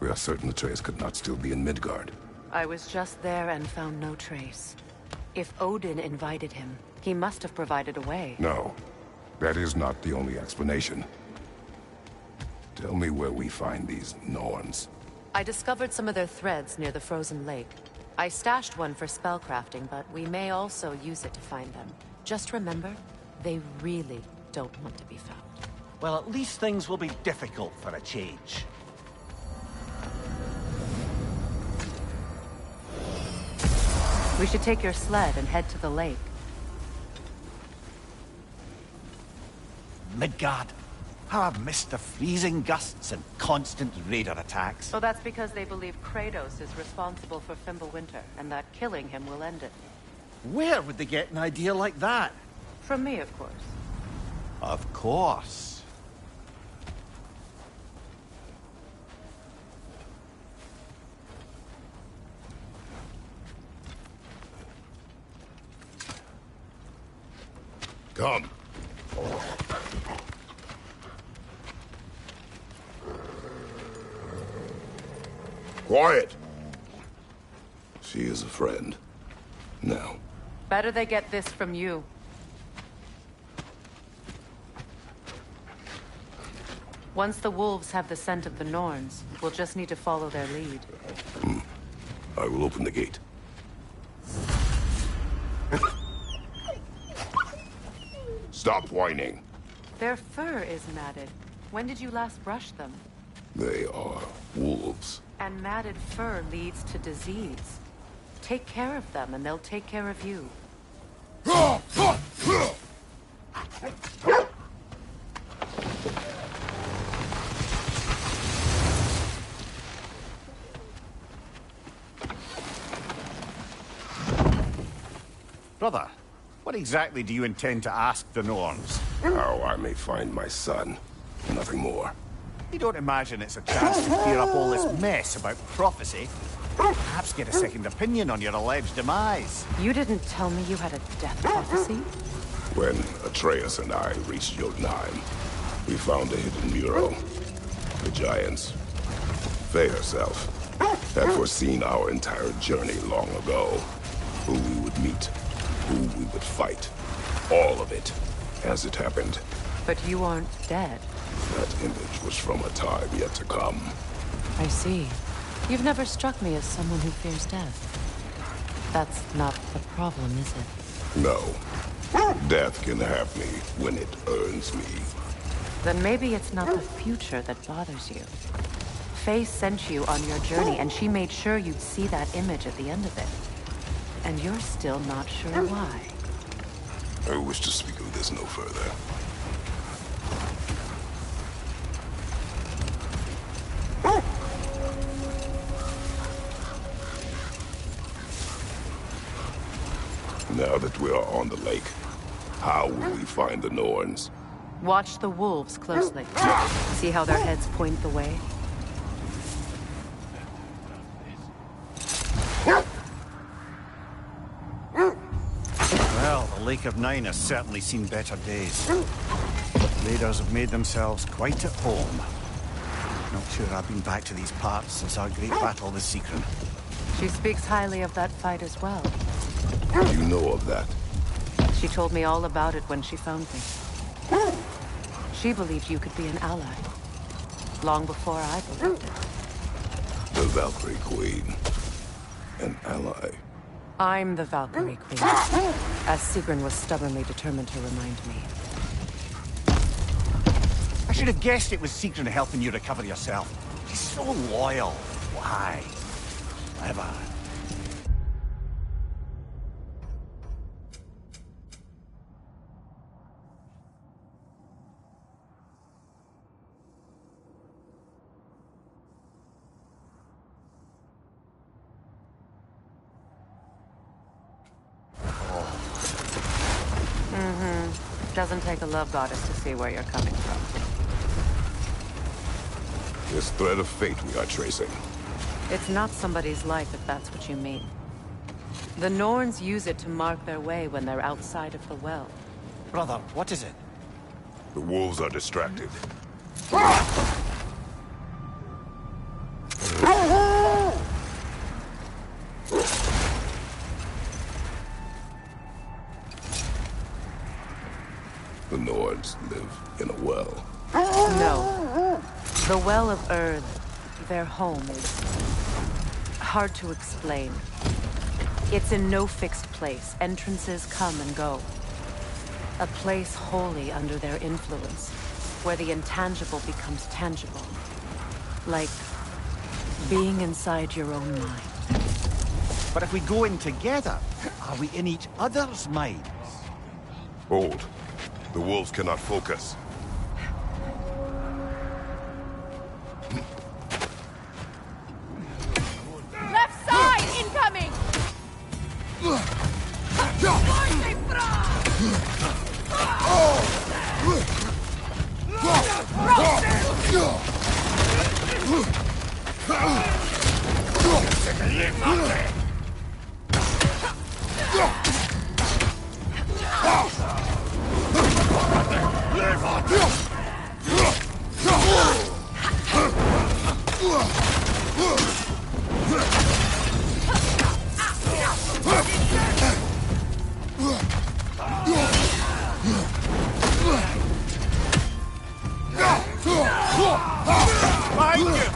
We are certain the trace could not still be in Midgard. I was just there and found no trace. If Odin invited him, he must have provided a way. No, that is not the only explanation. Tell me where we find these Norns. I discovered some of their threads near the frozen lake. I stashed one for spellcrafting, but we may also use it to find them. Just remember, they really don't want to be found. Well, at least things will be difficult for a change. We should take your sled and head to the lake. Midgard. How I've missed the freezing gusts and constant raider attacks. So that's because they believe Kratos is responsible for Fimbulwinter, and that killing him will end it. Where would they get an idea like that? From me, of course. Of course. Come. Quiet! She is a friend. Now. Better they get this from you. Once the wolves have the scent of the Norns, we'll just need to follow their lead. I will open the gate. Stop whining. Their fur is matted. When did you last brush them? They are wolves. And matted fur leads to disease. Take care of them, and they'll take care of you. Brother, what exactly do you intend to ask the Norns? How I may find my son. Nothing more. You don't imagine it's a chance to clear up all this mess about prophecy? Perhaps get a second opinion on your alleged demise. You didn't tell me you had a death prophecy? When Atreus and I reached Jotunheim, we found a hidden mural. The giants, Faye herself, had foreseen our entire journey long ago. Who we would meet, who we would fight. All of it, as it happened. But you aren't dead. That image was from a time yet to come. I see. You've never struck me as someone who fears death. That's not the problem, is it? No. Death can have me when it earns me. Then maybe it's not the future that bothers you. Faye sent you on your journey, and she made sure you'd see that image at the end of it. And you're still not sure why. I wish to speak of this no further. Now that we are on the lake, how will we find the Norns? Watch the wolves closely. See how their heads point the way? Well, the Lake of Nine has certainly seen better days. Raiders have made themselves quite at home. Not sure I've been back to these parts since our great battle with Secret. She speaks highly of that fight as well. You know of that? She told me all about it when she found me. She believed you could be an ally. Long before I believed it. The Valkyrie Queen. An ally. I'm the Valkyrie Queen, as Sigrun was stubbornly determined to remind me. I should have guessed it was Secret helping you recover yourself. She's so loyal. Why? Clever. Doesn't take a love goddess to see where you're coming from. This thread of fate we are tracing. It's not somebody's life, if that's what you mean. The Norns use it to mark their way when they're outside of the well. Brother, what is it? The wolves are distracted. Norns live in a well. No. The Well of Earth, their home, is hard to explain. It's in no fixed place. Entrances come and go. A place wholly under their influence, where the intangible becomes tangible. Like being inside your own mind. But if we go in together, are we in each other's minds? Hold. The wolves cannot focus. Left side incoming! Behind you!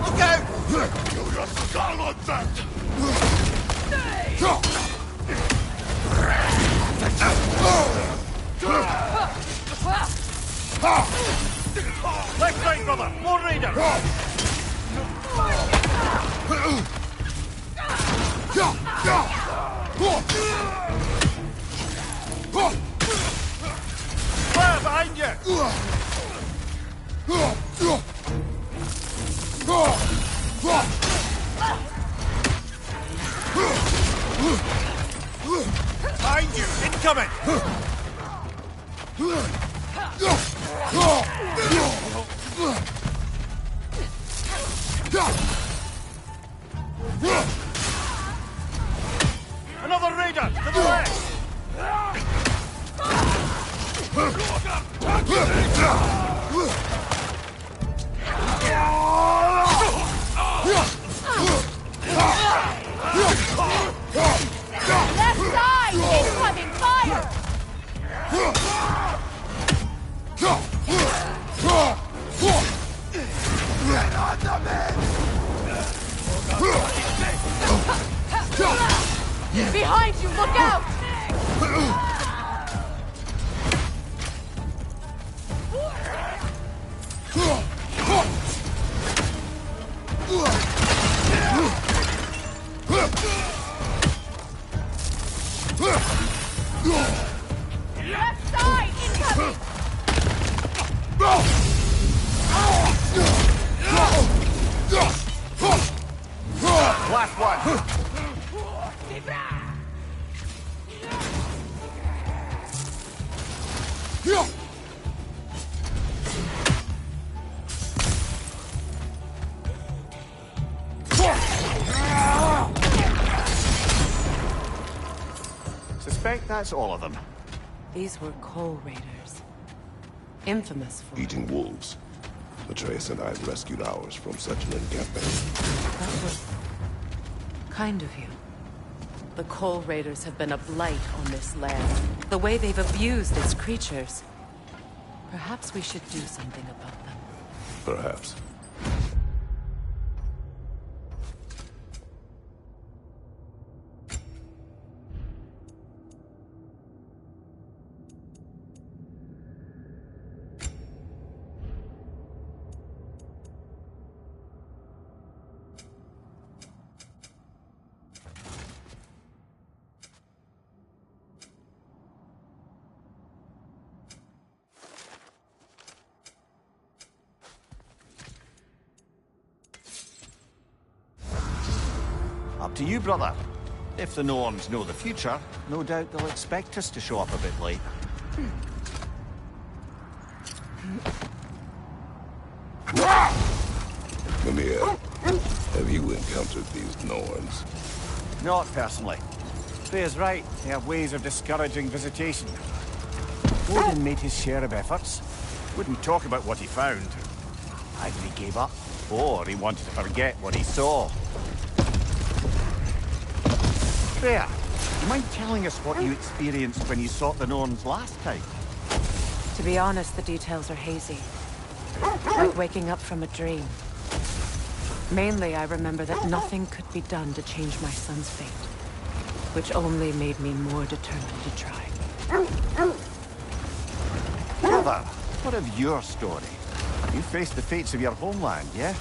Look out! You're a skeleton! Left right, brother! More raiders! Fire behind you! Behind you! Incoming! Another raider! To the left! Left side incoming fire! Behind you, look out! Left side incoming! Last one! Suspect that's all of them. These were coal raiders. Infamous for... Eating wolves. Atreus and I rescued ours from such an encampment. That was kind of you. The coal raiders have been a blight on this land. The way they've abused its creatures. Perhaps we should do something about them. Perhaps. Up to you, brother. If the Norns know the future, no doubt they'll expect us to show up a bit late. Mimir, have you encountered these Norns? Not personally. Freya's right. They have ways of discouraging visitation. Odin made his share of efforts. Wouldn't talk about what he found. Either he gave up, or he wanted to forget what he saw. Freya, do you mind telling us what you experienced when you sought the Norns last time? To be honest, the details are hazy. Like waking up from a dream. Mainly, I remember that nothing could be done to change my son's fate, which only made me more determined to try. Brother, what of your story? You faced the fates of your homeland, yeah?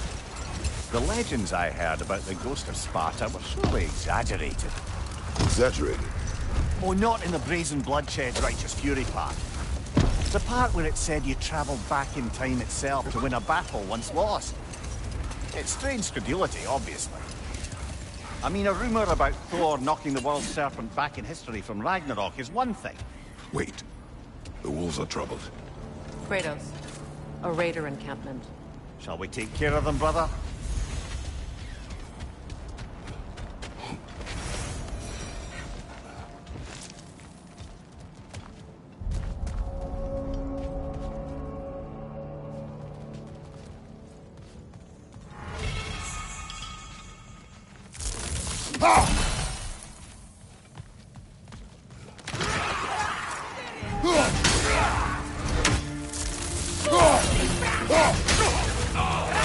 The legends I heard about the ghost of Sparta were surely exaggerated. Exaggerated? Oh, not in the brazen bloodshed righteous fury part. The part where it said you travelled back in time itself to win a battle once lost. It's strange credulity, obviously. I mean, a rumour about Thor knocking the world serpent back in history from Ragnarok is one thing. Wait. The wolves are troubled. Kratos, a raider encampment. Shall we take care of them, brother?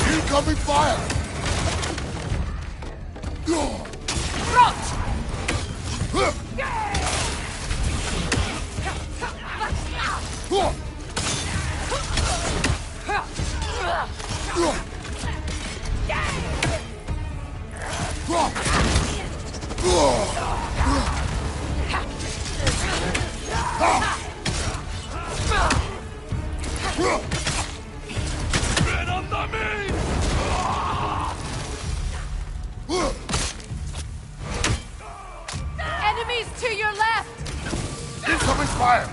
Incoming fire! Enemies to your left! Incoming fire!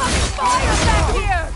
Incoming fire back here!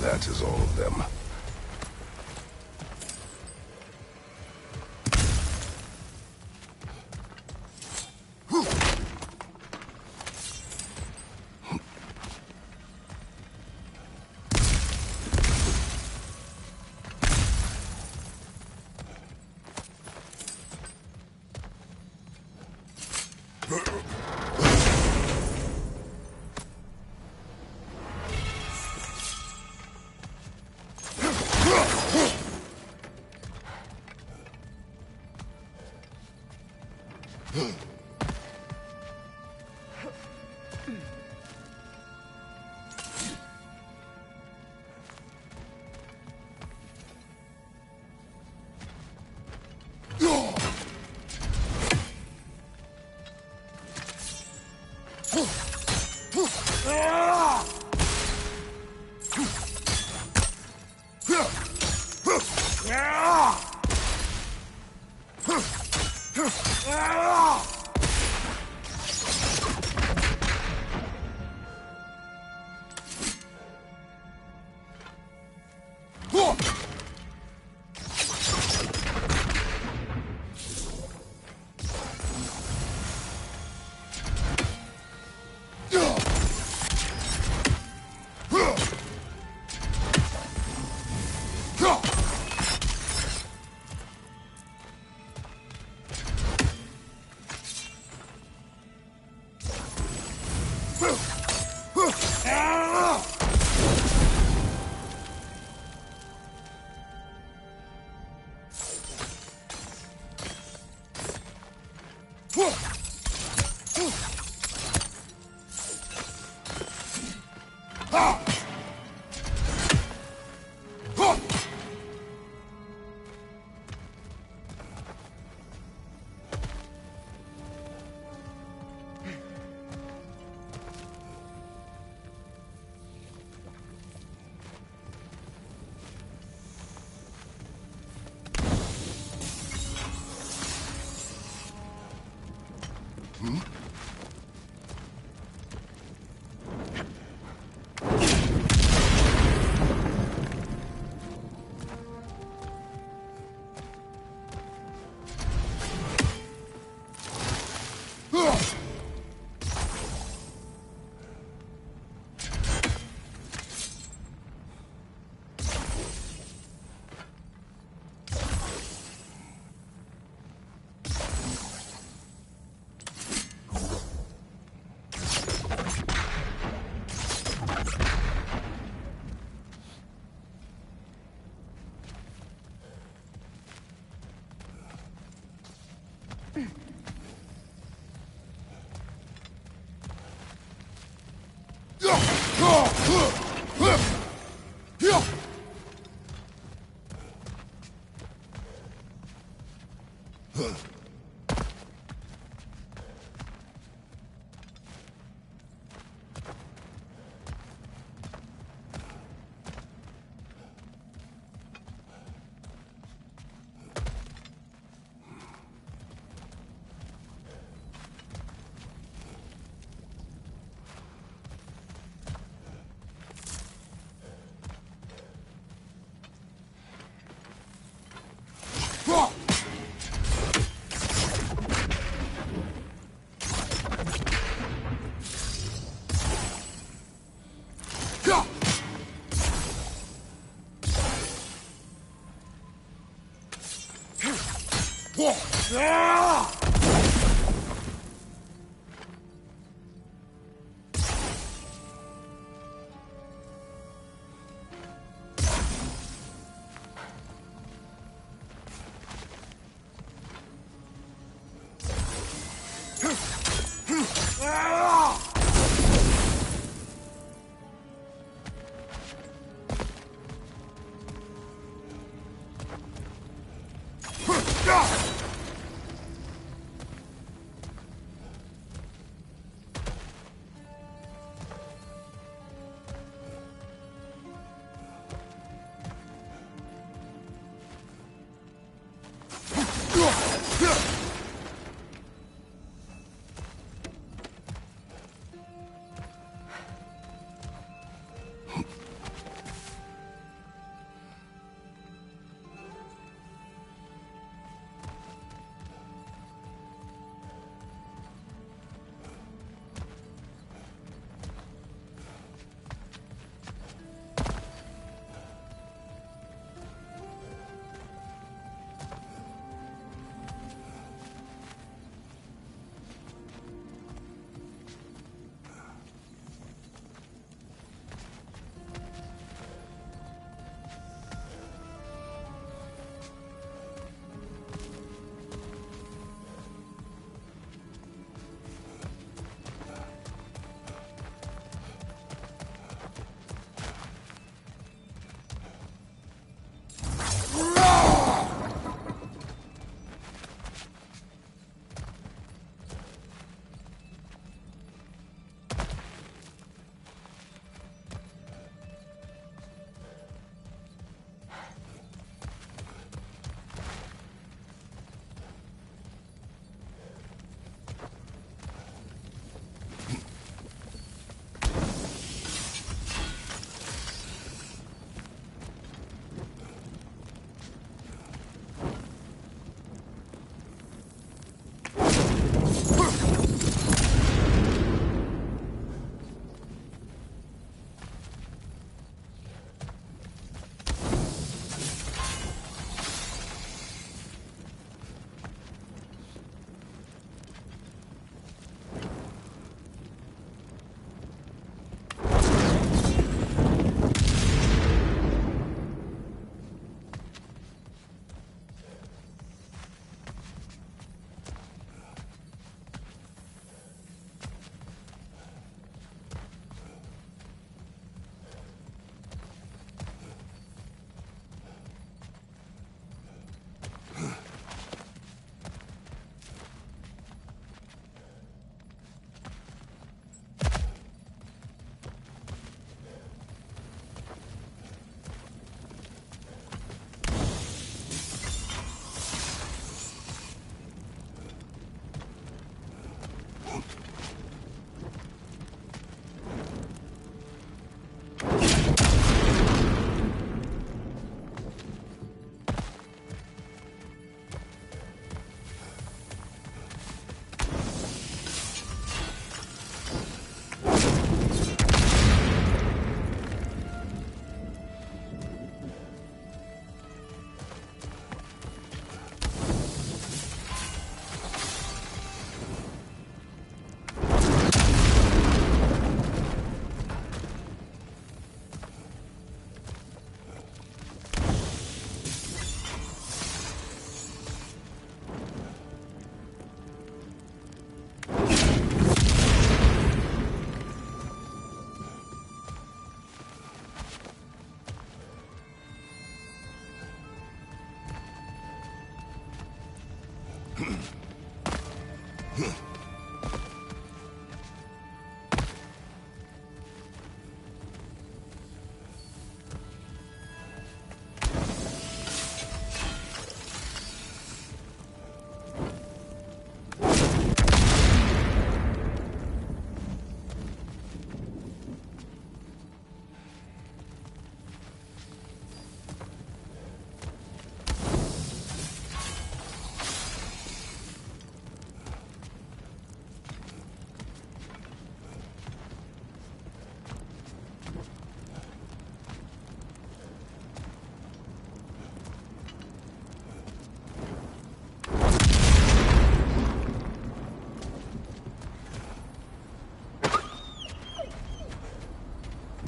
That is all of them.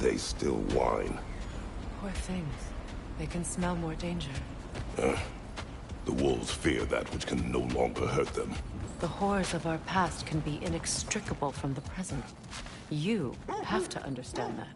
they still whine. Poor things. They can smell more danger. The wolves fear that which can no longer hurt them. The horrors of our past can be inextricable from the present. You have to understand that.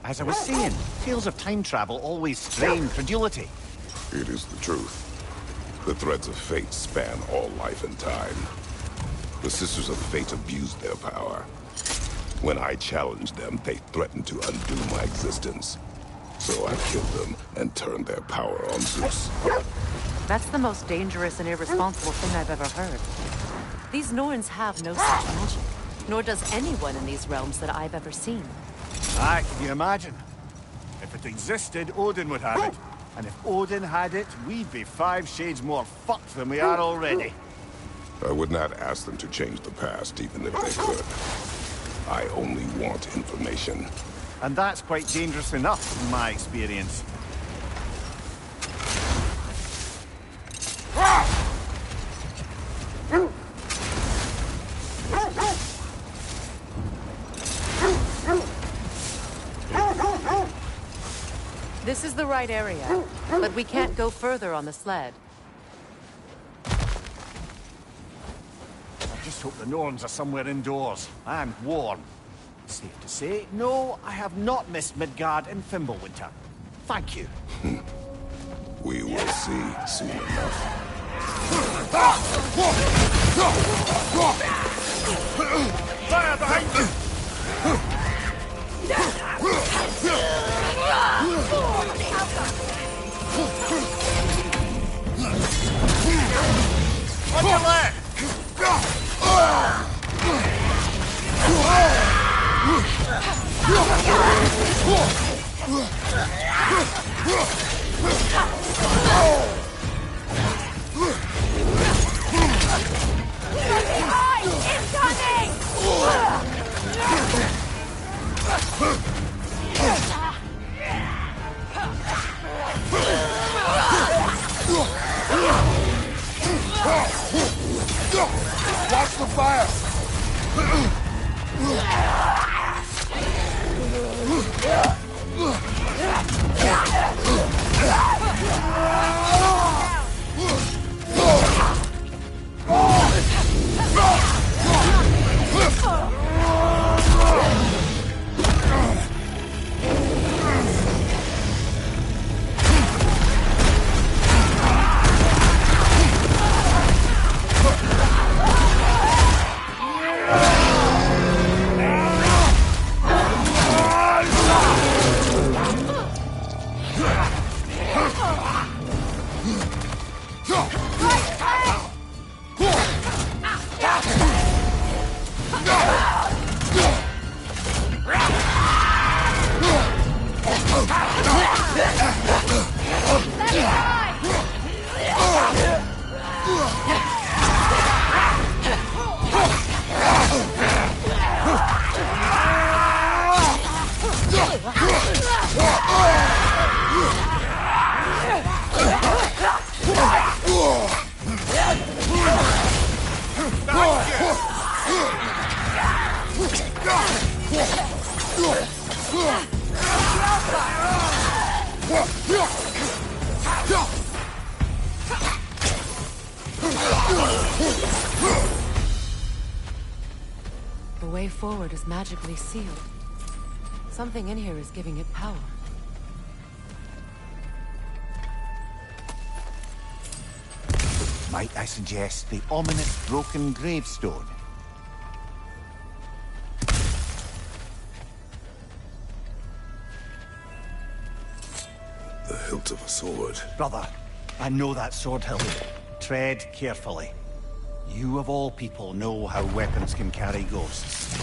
As I was saying, tales of time travel always strain credulity. It is the truth. The threads of fate span all life and time. The Sisters of Fate abused their power. When I challenged them, they threatened to undo my existence. So I killed them and turned their power on Zeus. That's the most dangerous and irresponsible thing I've ever heard. These Norns have no such magic, nor does anyone in these realms that I've ever seen. Aye, can you imagine? If it existed, Odin would have it. And if Odin had it, we'd be 5 shades more fucked than we are already. I would not ask them to change the past, even if they could. I only want information. And that's quite dangerous enough, in my experience. This is the right area, but we can't go further on the sled. I just hope the Norns are somewhere indoors, and warm. Safe to say, no, I have not missed Midgard in Fimbulwinter. Thank you. We will see soon enough. Fire behind you! On your left! Incoming! Watch the fire! The way forward is magically sealed. Something in here is giving it power. Might I suggest the ominous broken gravestone? The hilt of a sword. Brother, I know that sword hilt. Tread carefully. You of all people know how weapons can carry ghosts.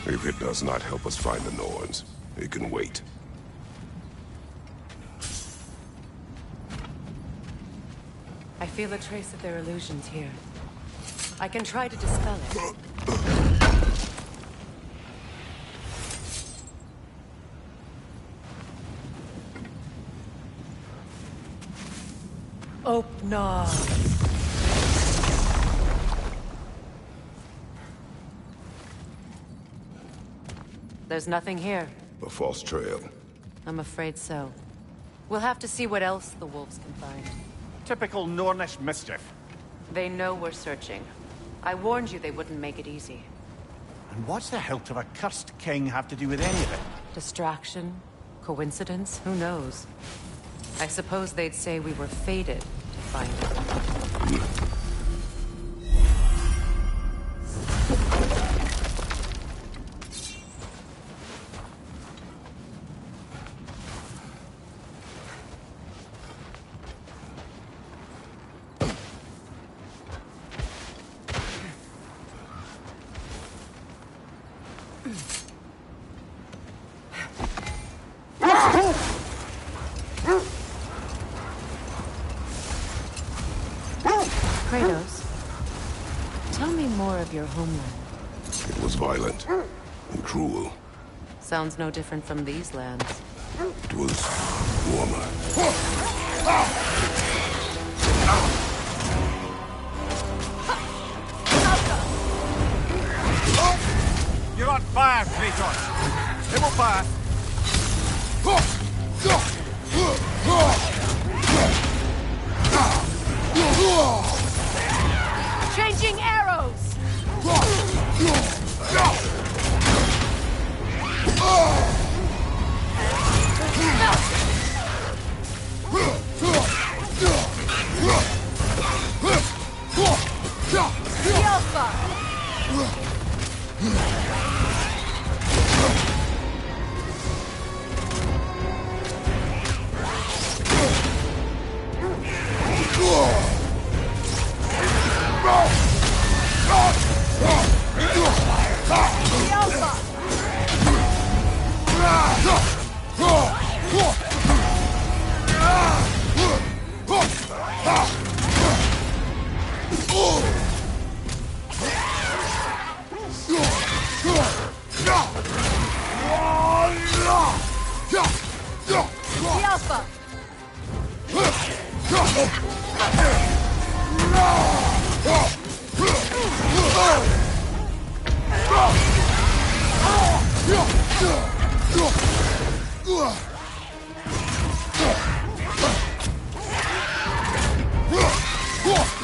If it does not help us find the Norns, it can wait. I feel a trace of their illusions here. I can try to dispel it. Open. There's nothing here. A false trail. I'm afraid so. We'll have to see what else the wolves can find. Typical Nornish mischief. They know we're searching. I warned you they wouldn't make it easy. And what's the hilt of a cursed king have to do with any of it? Distraction? Coincidence? Who knows? I suppose they'd say we were fated to find it. Kratos, tell me more of your homeland. It was violent and cruel. Sounds no different from these lands. It was warmer. You're on fire, Kratos! It will pass! Changing arrows!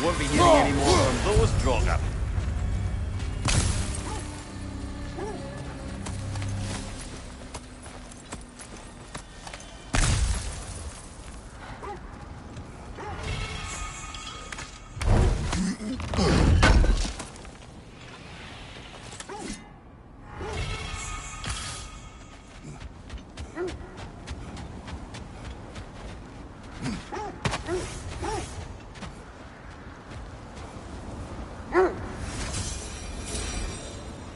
Won't be hearing any more from those Droga.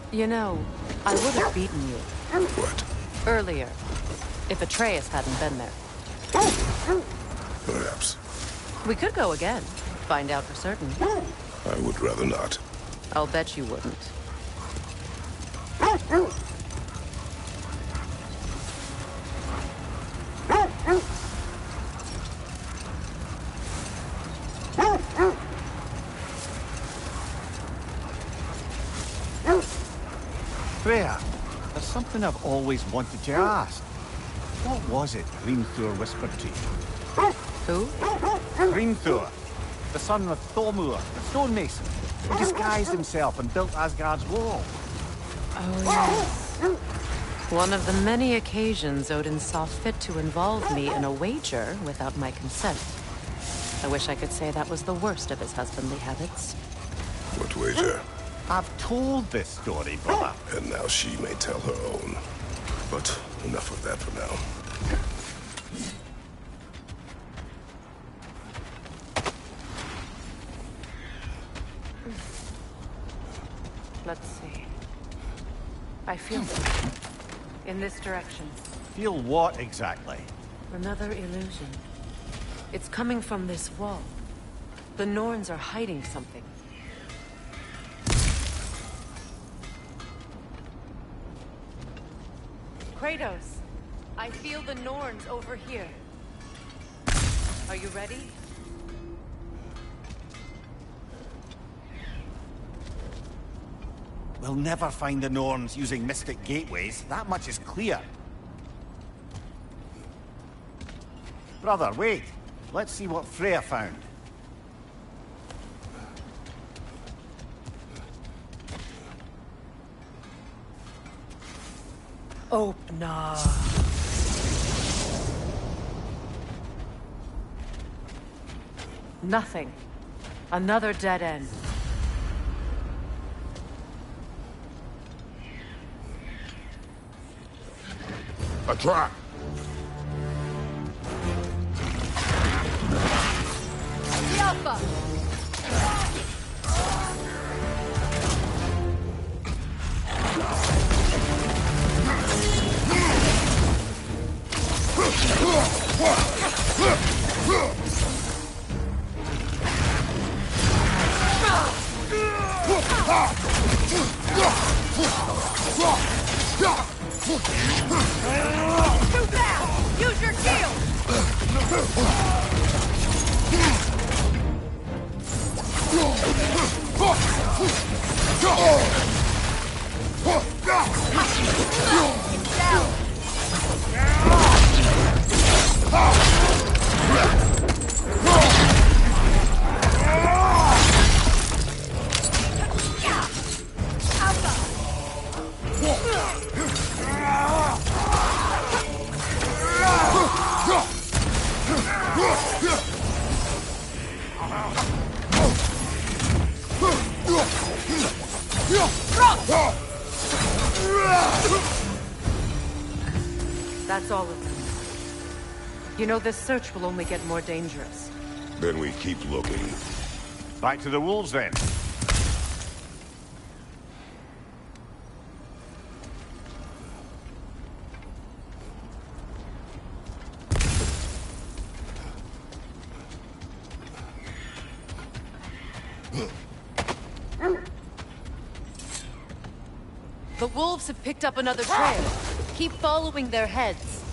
You know, I would have beaten you. What? Earlier, if Atreus hadn't been there. Perhaps. We could go again. Find out for certain. I would rather not. I'll bet you wouldn't. Freya, there's something I've always wanted to ask. What was it Hrimthur whispered to you? Who? Hrimthur, the son of Thormur, the stonemason, who disguised himself and built Asgard's wall. Oh, yes. One of the many occasions Odin saw fit to involve me in a wager without my consent. I wish I could say that was the worst of his husbandly habits. What wager? I've told this story, brother. And now she may tell her own. But enough of that for now. Let's see. I feel something. In this direction. Feel what exactly? Another illusion. It's coming from this wall. The Norns are hiding something. Kratos, I feel the Norns over here. Are you ready? We'll never find the Norns using mystic gateways. That much is clear. Brother, wait. Let's see what Freya found. Opener. Nothing. Another dead end. A trap! The Alpha! Too fast! Use your shield! That's all of them. You know, this search will only get more dangerous. Then we keep looking. Back to the wolves, then. The wolves have picked up another trail. Keep following their heads.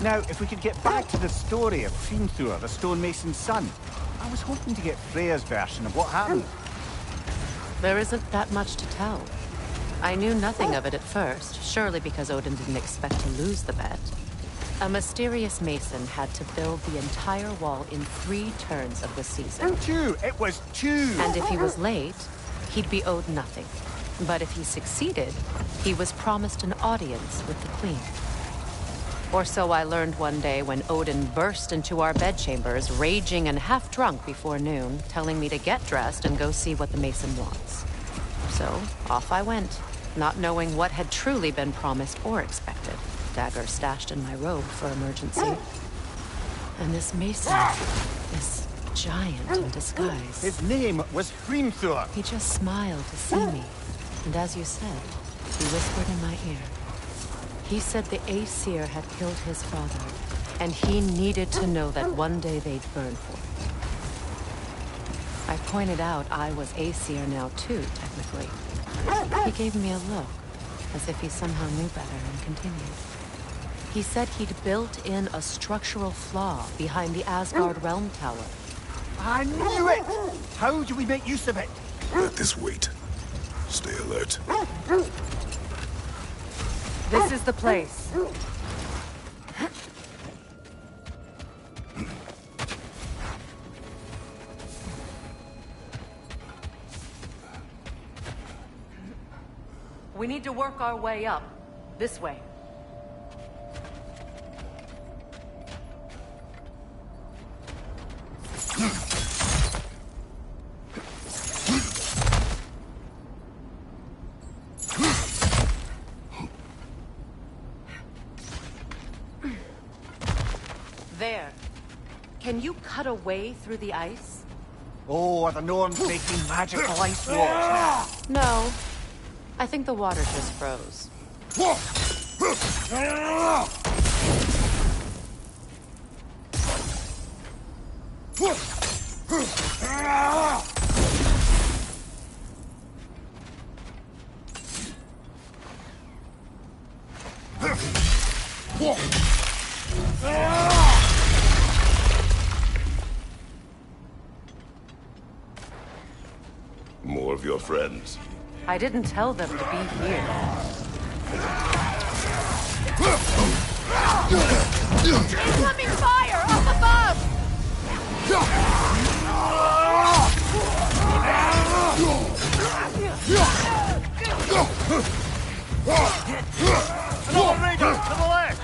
Now, if we could get back to the story of Hrimthur, the stonemason's son. I was hoping to get Freya's version of what happened. There isn't that much to tell. I knew nothing of it at first, surely because Odin didn't expect to lose the bet. A mysterious mason had to build the entire wall in 3 turns of the season. 2! It was 2! And if he was late, he'd be owed nothing. But if he succeeded, he was promised an audience with the queen. Or so I learned one day when Odin burst into our bedchambers, raging and half drunk before noon, telling me to get dressed and go see what the mason wants. So, off I went, not knowing what had truly been promised or expected. Dagger stashed in my robe for emergency. And this mason, this giant in disguise. His name was Hrimthur. He just smiled to see me. And as you said, he whispered in my ear. He said the Aesir had killed his father, and he needed to know that one day they'd burn for I pointed out I was Aesir now too, technically. He gave me a look, as if he somehow knew better and continued. He said he'd built in a structural flaw behind the Asgard Realm Tower. I knew it! How do we make use of it? Let this wait. Stay alert. This is the place. We need to work our way up. This way. There. Can you cut a way through the ice? Oh, are the Norns making magical ice walls now? No. I think the water just froze. More of your friends. I didn't tell them to be here. Incoming fire up above! Another raider to the left!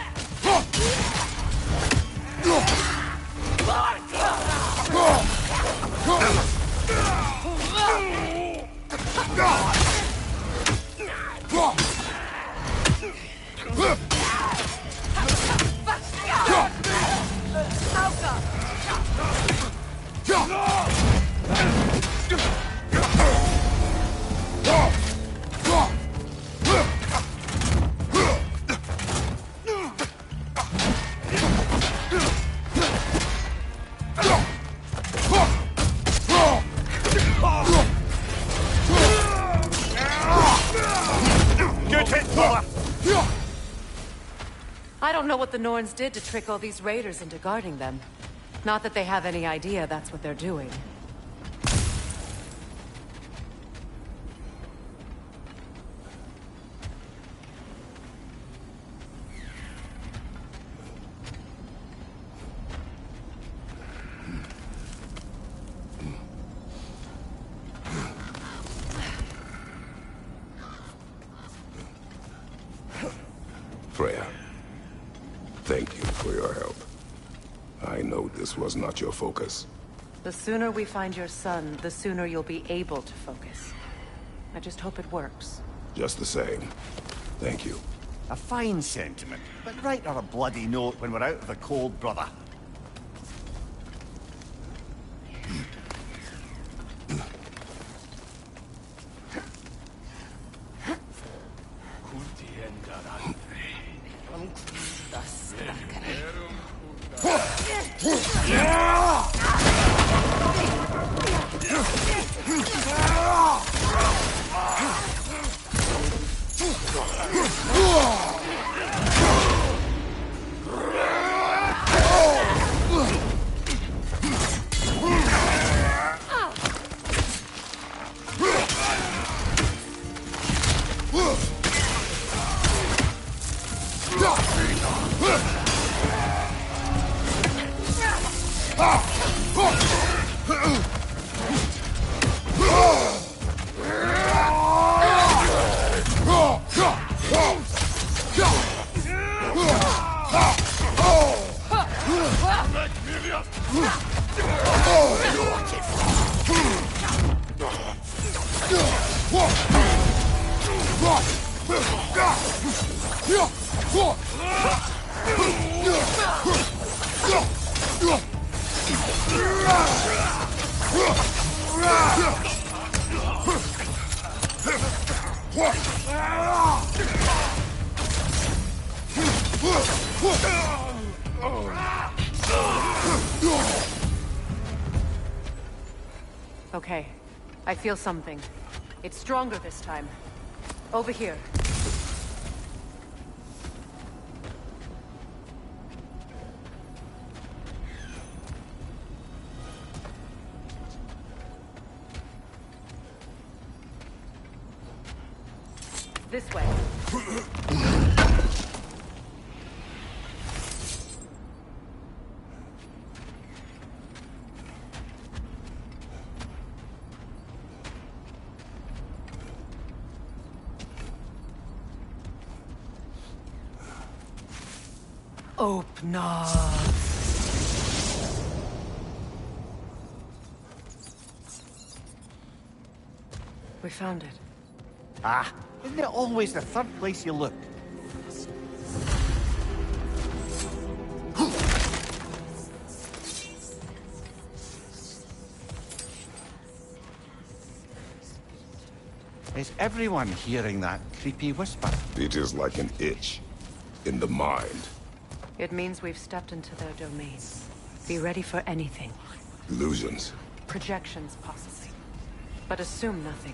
Good hit, Thor! I don't know what the Norns did to trick all these raiders into guarding them. Not that they have any idea that's what they're doing. Freya, thank you for your help. I know this was not your focus. The sooner we find your son, the sooner you'll be able to focus. I just hope it works. Just the same, thank you. A fine sentiment, but write her a bloody note when we're out of the cold, brother. Okay. I feel something. It's stronger this time. Over here. This way. Open up. We found it. Ah, isn't it always the third place you look? Is everyone hearing that creepy whisper? It is like an itch in the mind. It means we've stepped into their domain. Be ready for anything. Illusions. Projections, possibly. But assume nothing.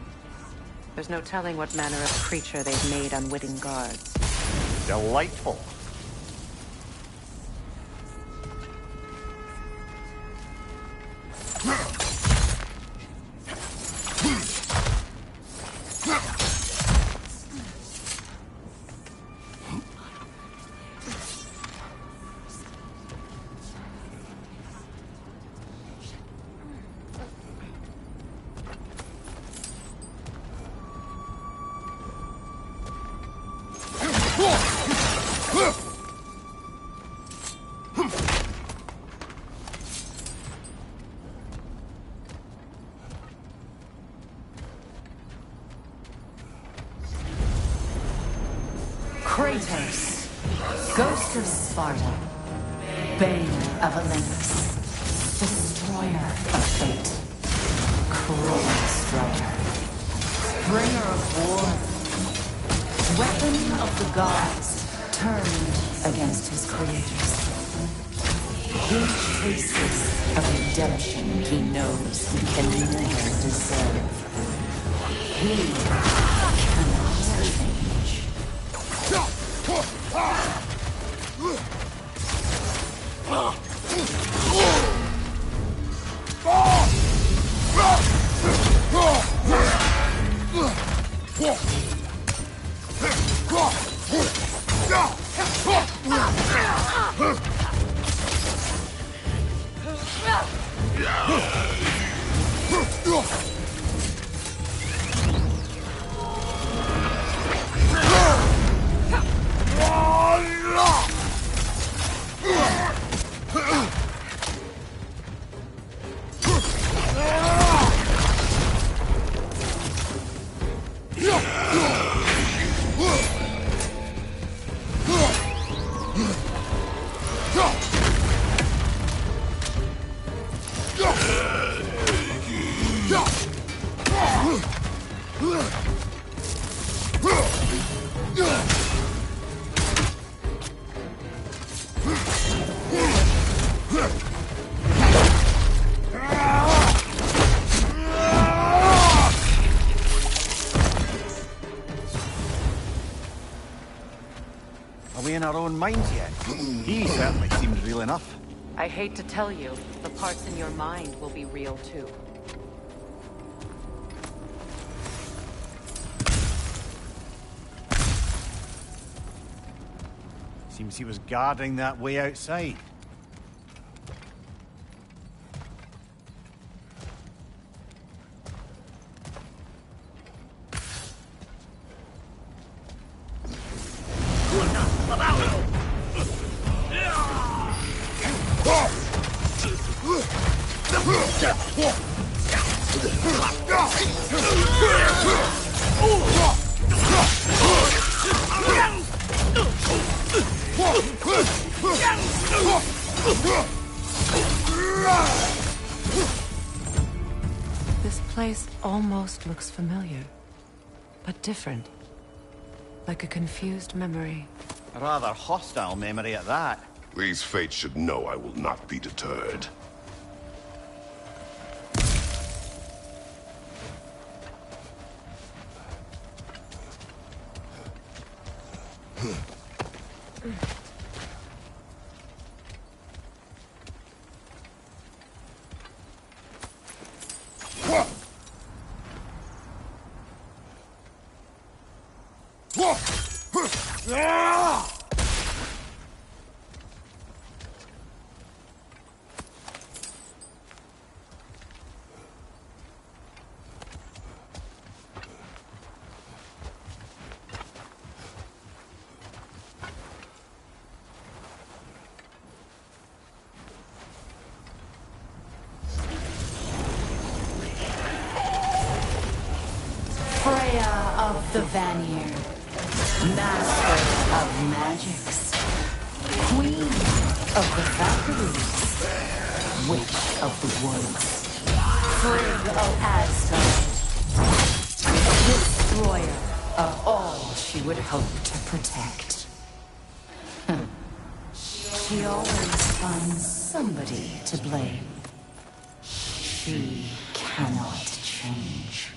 There's no telling what manner of creature they've made unwitting guards. Delightful. Kratos, Ghost of Sparta, Bane of Olympus, Destroyer of Fate, Cruel Striker, Bringer of War, Weapon of the Gods, turned against his creators. He chases a redemption he knows he can never deserve. He cannot change. Are we in our own minds yet? He certainly seems real enough. I hate to tell you, the parts in your mind will be real too. Seems he was guarding that way outside. This place almost looks familiar, but different. Like a confused memory. A rather hostile memory at that. These fates should know I will not be deterred. Freya of the Vanir, master of magics, queen of the Valkyries, witch of the woods, Frigg of Asgard, destroyer of all she would hope to protect. She always finds somebody to blame. She cannot change.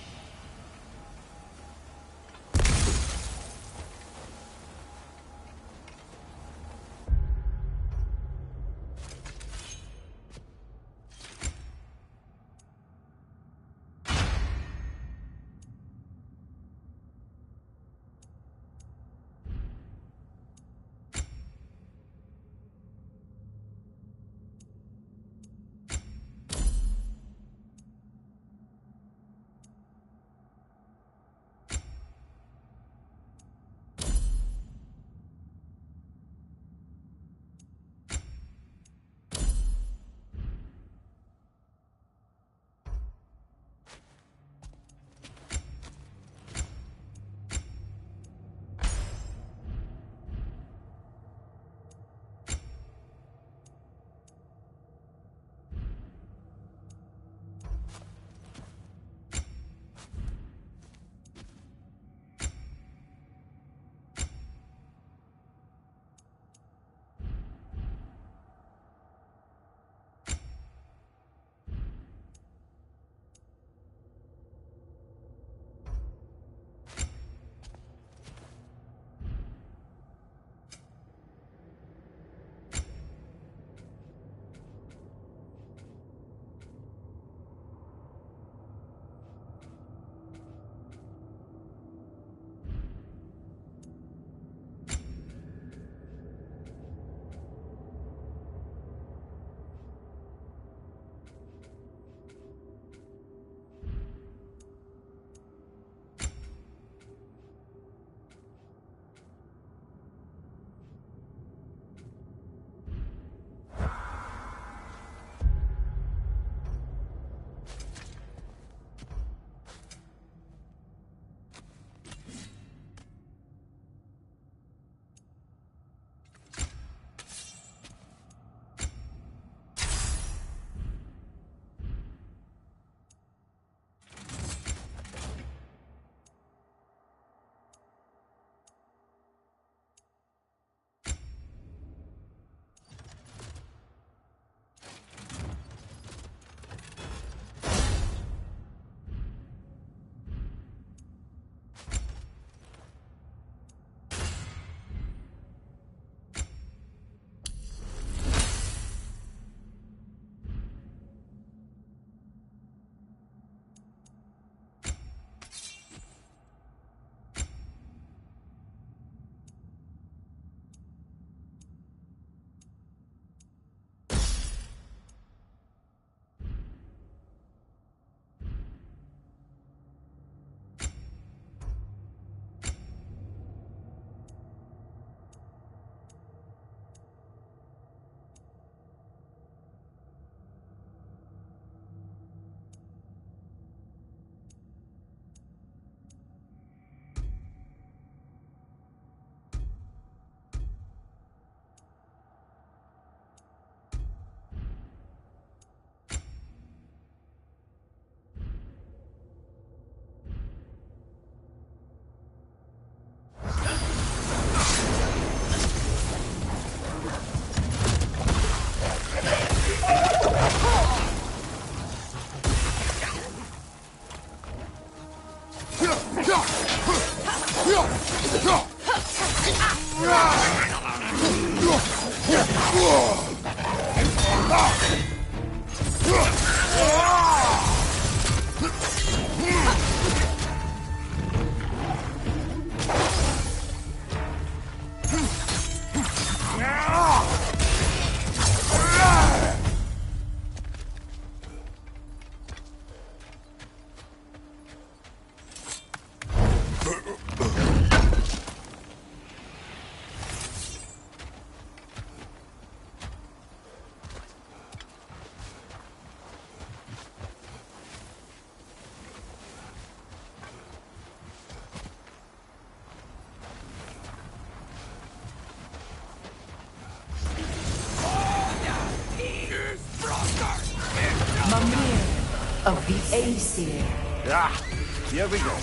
Of the Aesir, Ah, here we go.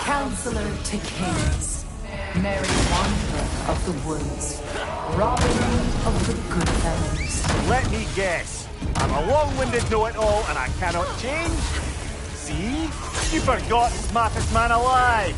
Counselor to Kings, Merry Wanderer of the Woods, Robin of the Good Fellows. Let me guess. I'm a long-winded know-it-all and I cannot change? See? You forgot smartest man alive!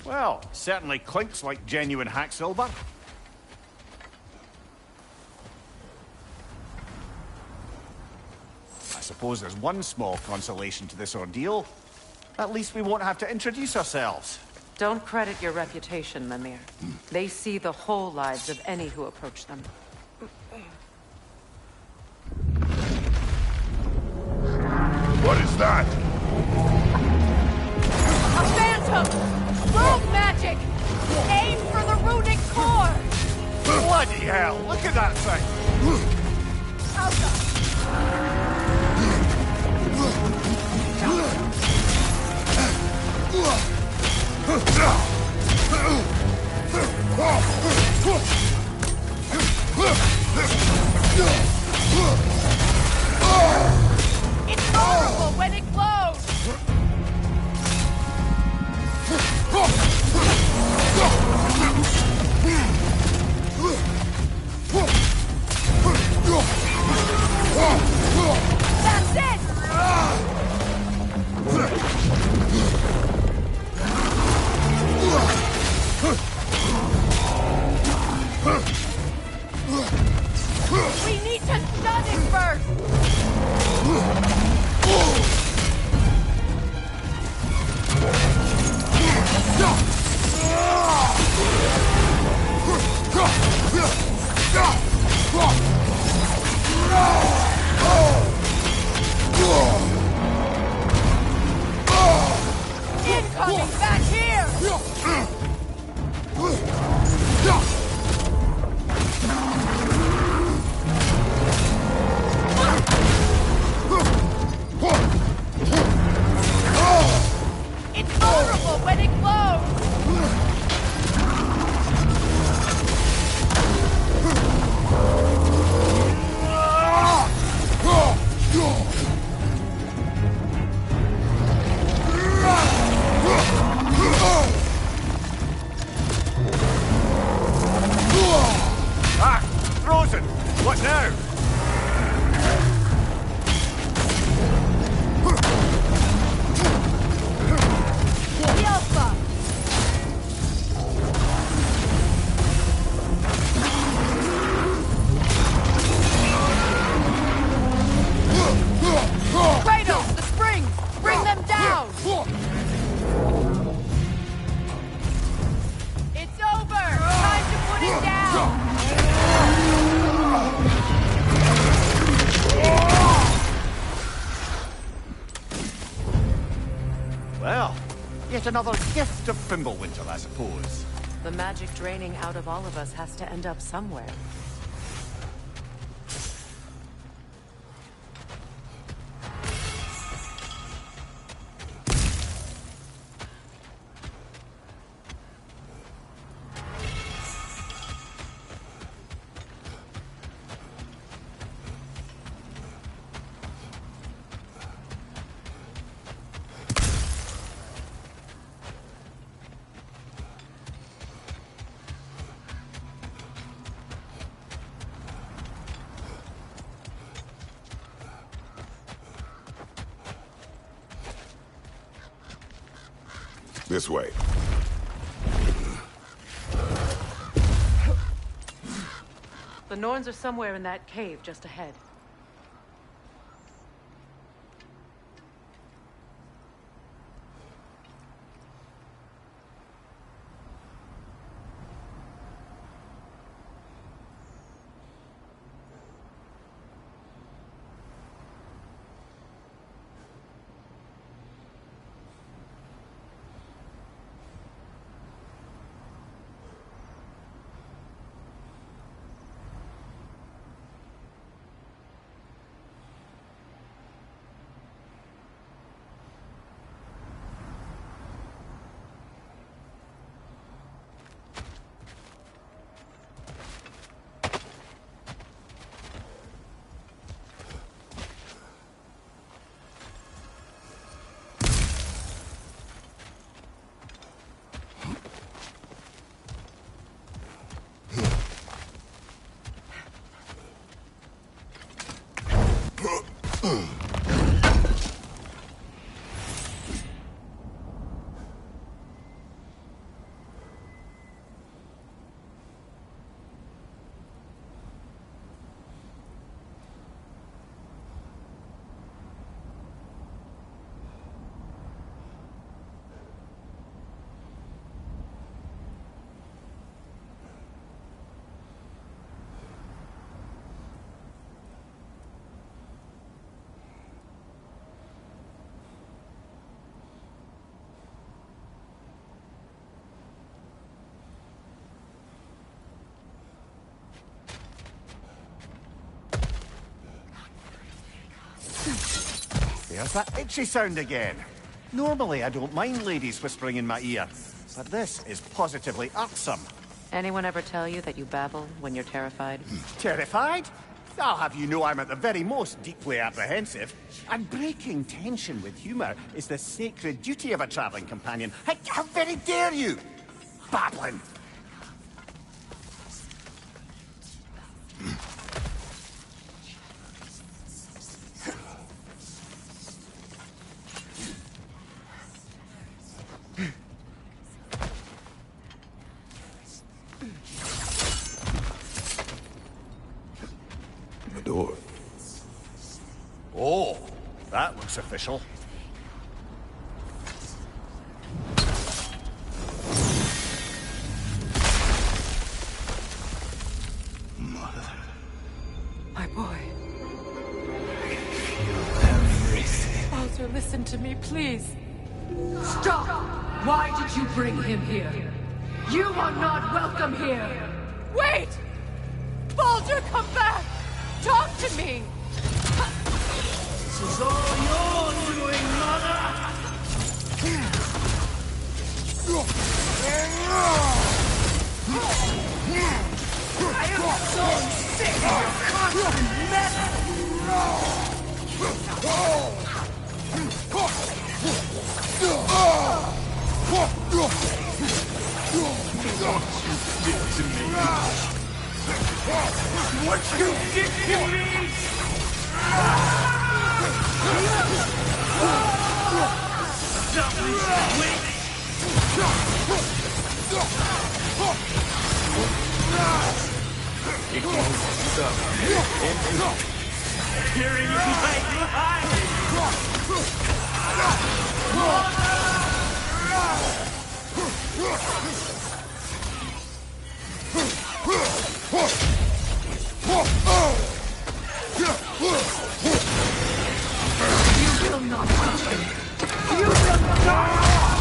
Well, certainly clinks like genuine hack silver. I suppose there's one small consolation to this ordeal. At least we won't have to introduce ourselves. Don't credit your reputation, Mimir. They see the whole lives of any who approach them. What is that? A phantom! Rogue magic! Aim for the runic core! Bloody hell, look at that thing! It's powerful when it glows! That's it! We need to stun it first! Incoming back here! It's vulnerable when it glows! Ah! Frozen! What now? The Alpha! Kratos, the springs! Bring them down! It's over! Time to put it down! Well, yet another gift of Fimbulwinter, I suppose. The magic draining out of all of us has to end up somewhere. This way. The Norns are somewhere in that cave just ahead. There's that itchy sound again. Normally, I don't mind ladies whispering in my ear, but this is positively irksome. Anyone ever tell you that you babble when you're terrified? Terrified? I'll have you know I'm at the very most deeply apprehensive. And breaking tension with humour is the sacred duty of a travelling companion. How very dare you! Babbling! Door. Oh, that looks official. Mother. My boy. Bowser, listen to me, please. Stop! Why did you bring him here? You are not welcome here! Wait! Baldur, come back! Talk to me! This is all your doing, Mother! I am so sick of your constant mess! What you did to me! It goes stuck. Hearing you right behind me! You will not touch him! You will not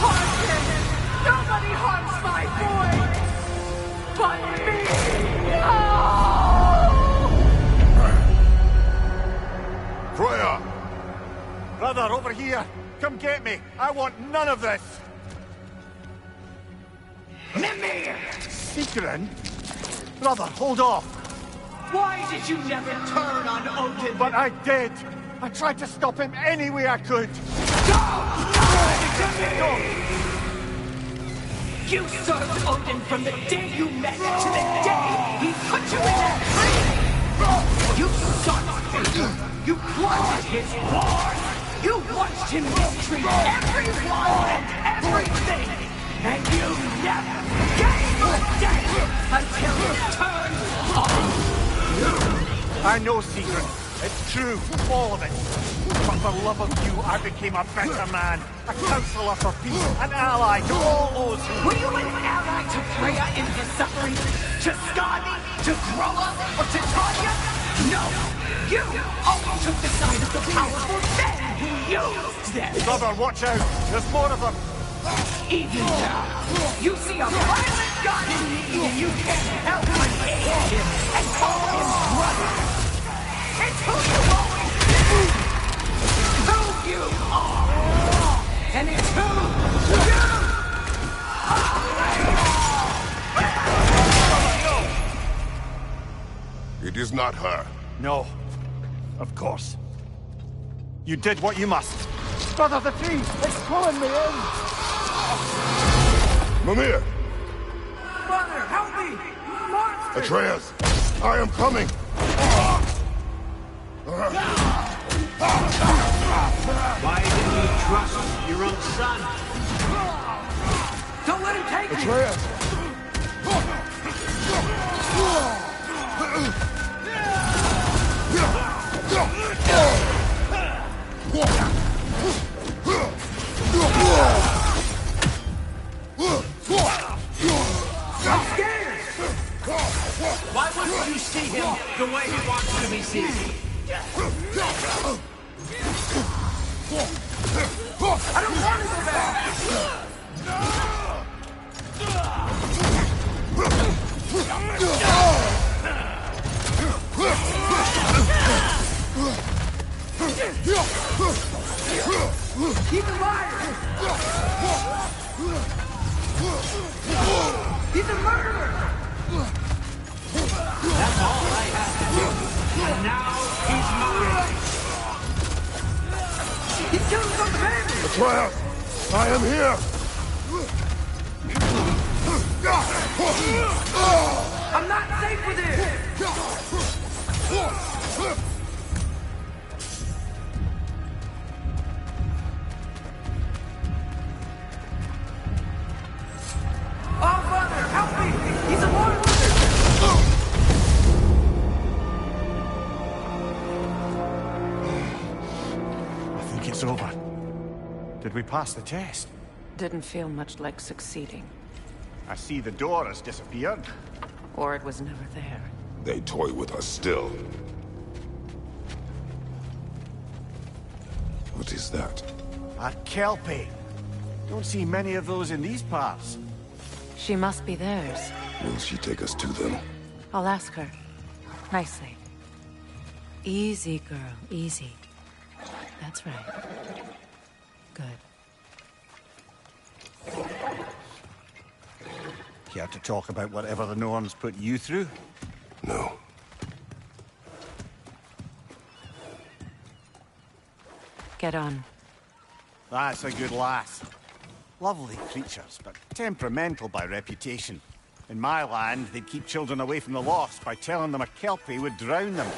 harm him! Nobody harms my boy! get me! I want none of this! Mimir! Sigrun? Brother, hold off! Why did you never turn on Odin? But I did! I tried to stop him any way I could! You served Odin from the day you met to the day he put you in that prison! You sought favor! You plotted his wars! You watched him mistreat everyone and everything! And you never gave a damn until he turned on you! I know, Sigrun. It's true, all of it. But for love of you, I became a better man. A counselor for peace, an ally to all those who... Were you an ally to Freya in her suffering? To Skadi? To Groa? Or to Tanya? No! You always took the side of the powerful men who used them! Brother, watch out! There's more of them! Even now, you see a violent god in need and you can't help but hate him and call him brother! It's who you always been! Who you are! And it's who you are! It is not her. No. Of course. You did what you must. Brother, the tree! It's pulling me in! Mimir! Brother, help me! Monster! Atreus! I am coming! Why didn't you trust your own son? Don't let him take me! Atreus! I'm scared! Why wouldn't you see him the way he wants to be seen? I don't want to go back! He's a liar! He's a murderer! That's all I have to do. And now he's mine. He's killing some family! Atreus! I am here! I'm not safe with him! Oh, brother, help me! He's a monster! I think it's over. Did we pass the test? Didn't feel much like succeeding. I see the door has disappeared. Or it was never there. They toy with us still. What is that? A Kelpie. Don't see many of those in these parts. She must be theirs. Will she take us to them? I'll ask her. Nicely. Easy, girl. Easy. That's right. Good. Care to talk about whatever the Norns put you through? No. Get on. That's a good lass. Lovely creatures, but temperamental by reputation. In my land, they'd keep children away from the lost by telling them a Kelpie would drown them.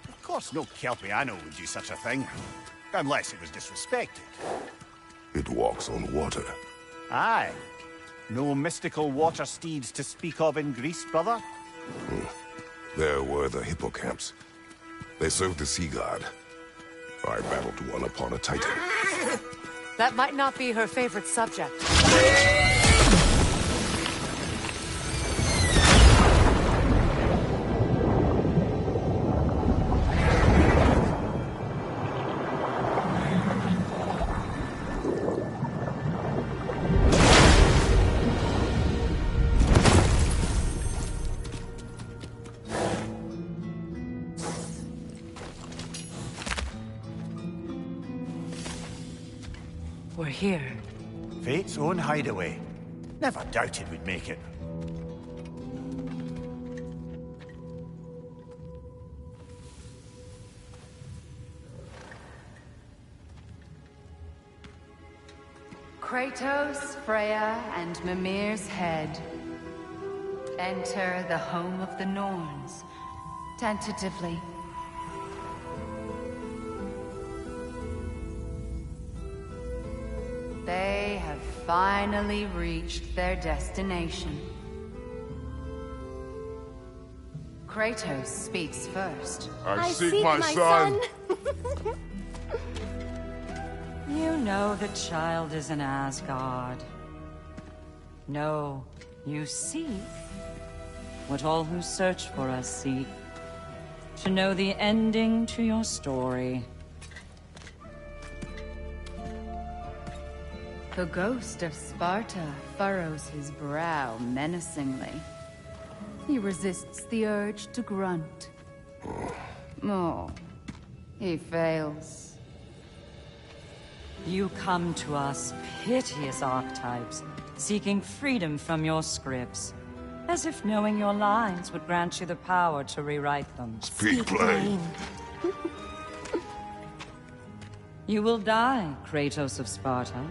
Of course, no Kelpie I know would do such a thing. Unless it was disrespected. It walks on water. Aye. No mystical water steeds to speak of in Greece, brother? There were the hippocamps. They served the sea god. I battled one upon a titan. That might not be her favorite subject. We're here. Fate's own hideaway. Never doubted we'd make it. Kratos, Freya, and Mimir's head. Enter the home of the Norns. Tentatively. They have finally reached their destination. Kratos speaks first. I seek my son. You know the child is in Asgard. No, you seek what all who search for us seek. To know the ending to your story. The ghost of Sparta furrows his brow menacingly. He resists the urge to grunt. Oh, he fails. You come to us, piteous archetypes, seeking freedom from your scripts. As if knowing your lines would grant you the power to rewrite them. Speak plain. You will die, Kratos of Sparta.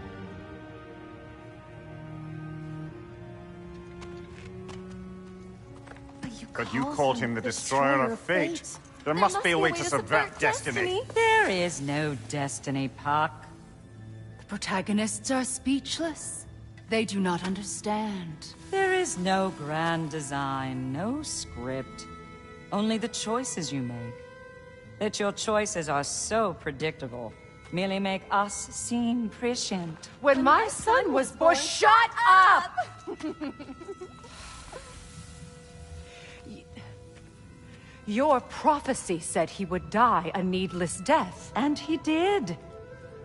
But you called him the Destroyer of Fate. There must be a way to subvert destiny. There is no destiny, Puck. The protagonists are speechless. They do not understand. There is no grand design, no script. Only the choices you make. That your choices are so predictable, merely make us seem prescient. When my son was born, shut up! Your prophecy said he would die a needless death. And he did.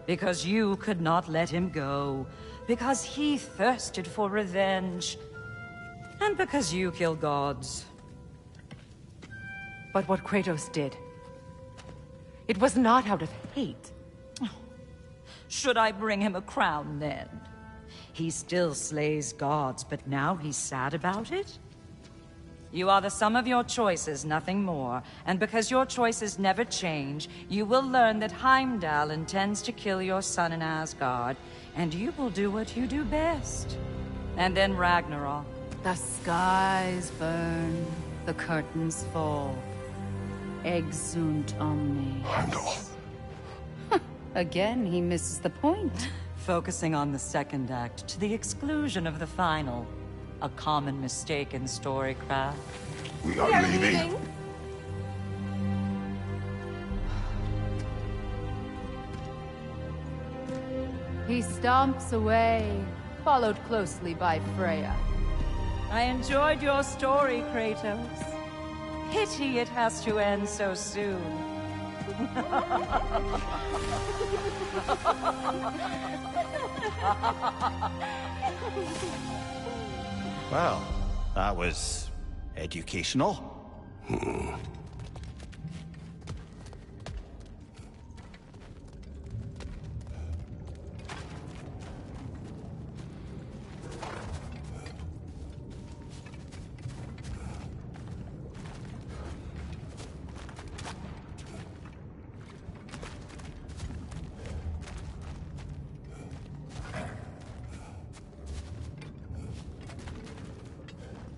Because you could not let him go. Because he thirsted for revenge. And because you kill gods. But what Kratos did, it was not out of hate. Should I bring him a crown then? He still slays gods, but now he's sad about it? You are the sum of your choices, nothing more. And because your choices never change, you will learn that Heimdall intends to kill your son in Asgard, and you will do what you do best. And then Ragnarok. The skies burn, the curtains fall. Exunt omnes. Heimdall. Again, he misses the point. Focusing on the second act to the exclusion of the final. A common mistake in storycraft. We are leaving. He stomps away, followed closely by Freya. I enjoyed your story, Kratos. Pity it has to end so soon. Well, that was educational.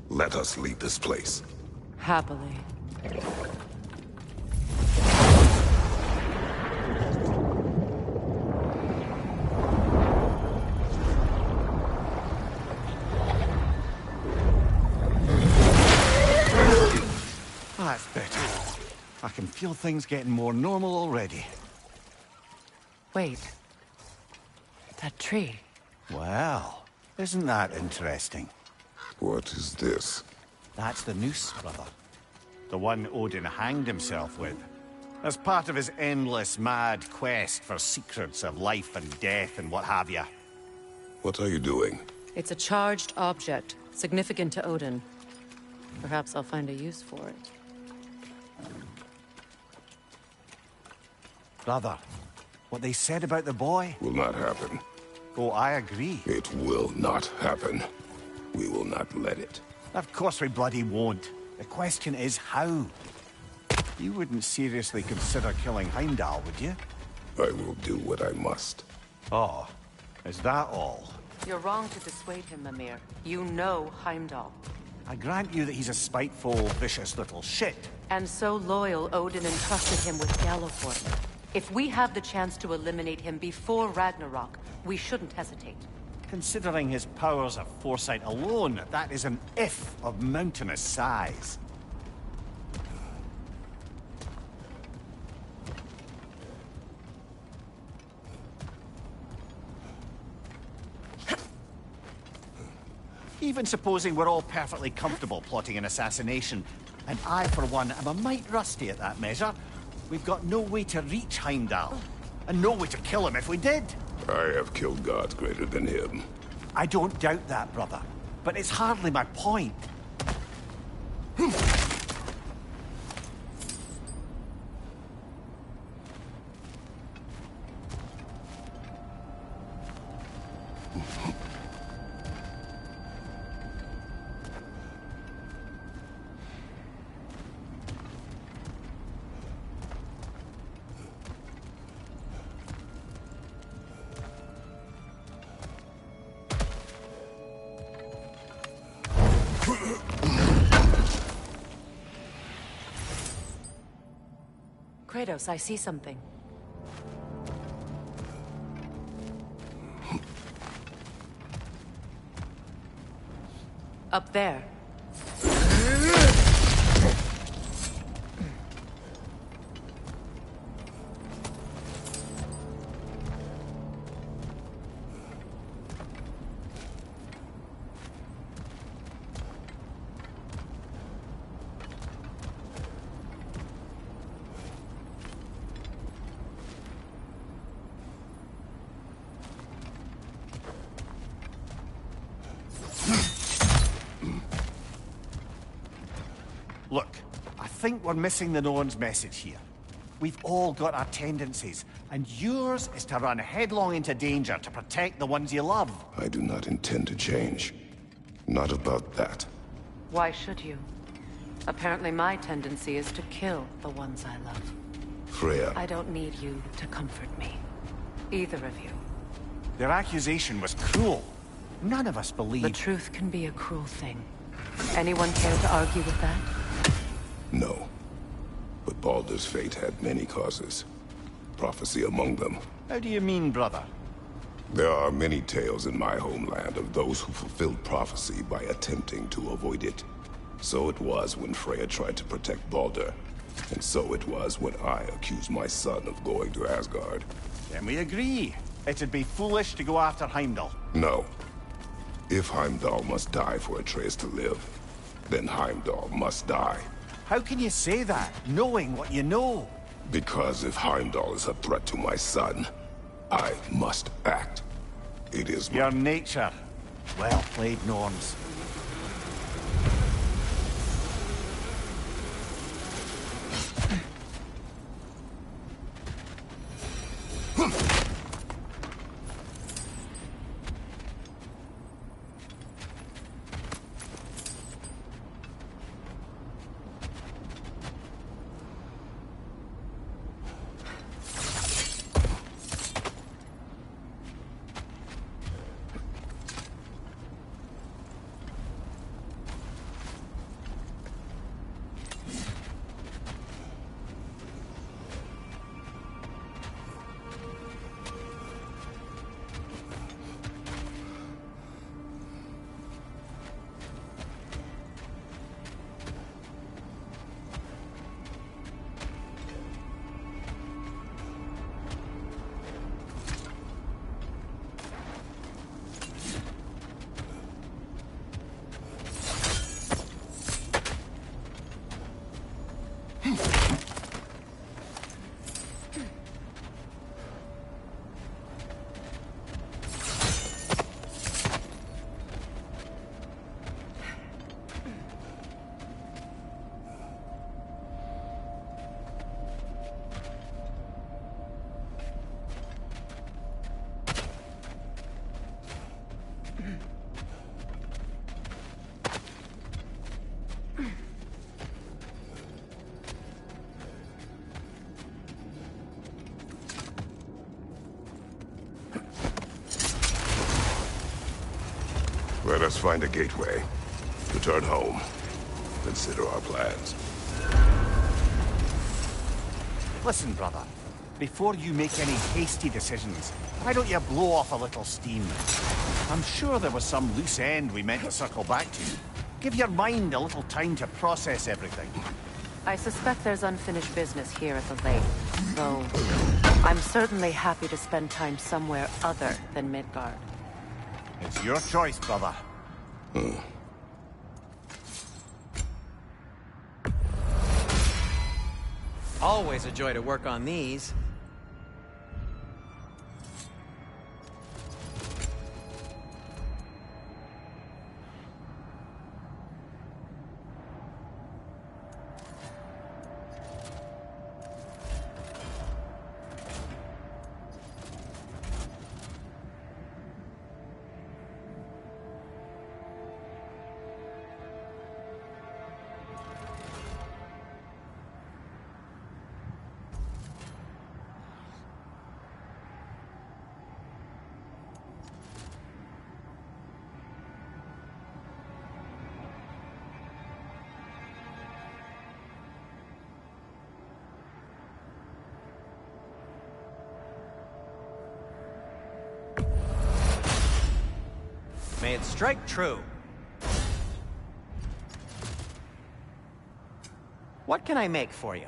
Let us leave this place. Happily. That's better. I can feel things getting more normal already. Wait. That tree. Well, isn't that interesting? What is this? That's the noose, brother. The one Odin hanged himself with. As part of his endless, mad quest for secrets of life and death and what have you. What are you doing? It's a charged object, significant to Odin. Perhaps I'll find a use for it. Brother, what they said about the boy? Will not happen. Oh, I agree. It will not happen. We will not let it. Of course we bloody won't. The question is how. You wouldn't seriously consider killing Heimdall, would you? I will do what I must. Oh, is that all? You're wrong to dissuade him, Mimir. You know Heimdall. I grant you that he's a spiteful, vicious little shit. And so loyal, Odin entrusted him with Gjallarhorn. If we have the chance to eliminate him before Ragnarok, we shouldn't hesitate. Considering his powers of foresight alone, that is an if of mountainous size. Even supposing we're all perfectly comfortable plotting an assassination, and I, for one, am a mite rusty at that measure, we've got no way to reach Heimdall, and no way to kill him if we did. I have killed gods greater than him. I don't doubt that, brother, but it's hardly my point. Kratos, I see something. Up there. Look, I think we're missing the Norn's message here. We've all got our tendencies, and yours is to run headlong into danger to protect the ones you love. I do not intend to change. Not about that. Why should you? Apparently my tendency is to kill the ones I love. Freya, I don't need you to comfort me. Either of you. Their accusation was cruel. None of us believe... The truth can be a cruel thing. Anyone care to argue with that? no. But Baldur's fate had many causes. Prophecy among them. How do you mean, brother? There are many tales in my homeland of those who fulfilled prophecy by attempting to avoid it. So it was when Freya tried to protect Baldur. And so it was when I accused my son of going to Asgard. Then we agree. It'd be foolish to go after Heimdall. No. If Heimdall must die for Atreus to live, then Heimdall must die. How can you say that, knowing what you know? Because if Heimdall is a threat to my son, I must act. It is Your nature. Well played, Norns. Let's find a gateway. Return home. Consider our plans. Listen, brother. Before you make any hasty decisions, why don't you blow off a little steam? I'm sure there was some loose end we meant to circle back to. Give your mind a little time to process everything. I suspect there's unfinished business here at the lake, though I'm certainly happy to spend time somewhere other than Midgard. It's your choice, brother. Always a joy to work on these. May it strike true. What can I make for you?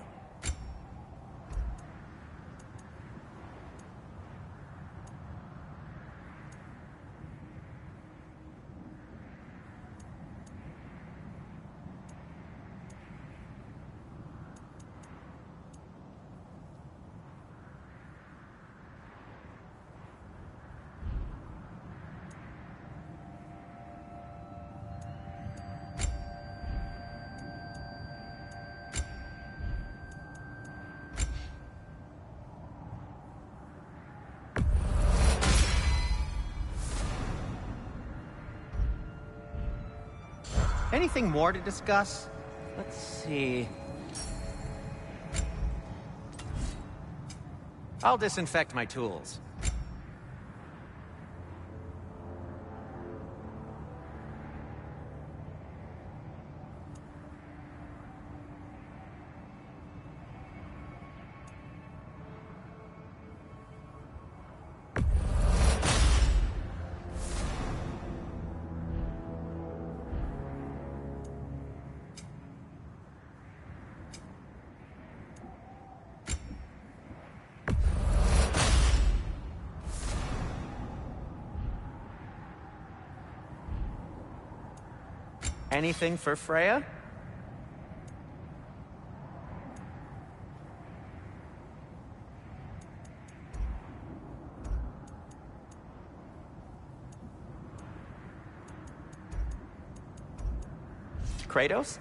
Anything more to discuss? Let's see. I'll disinfect my tools. Anything for Freya? Kratos?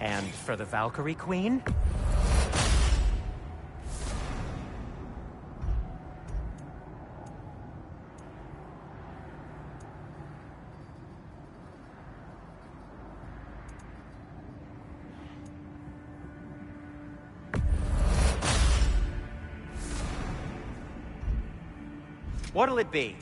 And for the Valkyrie Queen? What'll it be?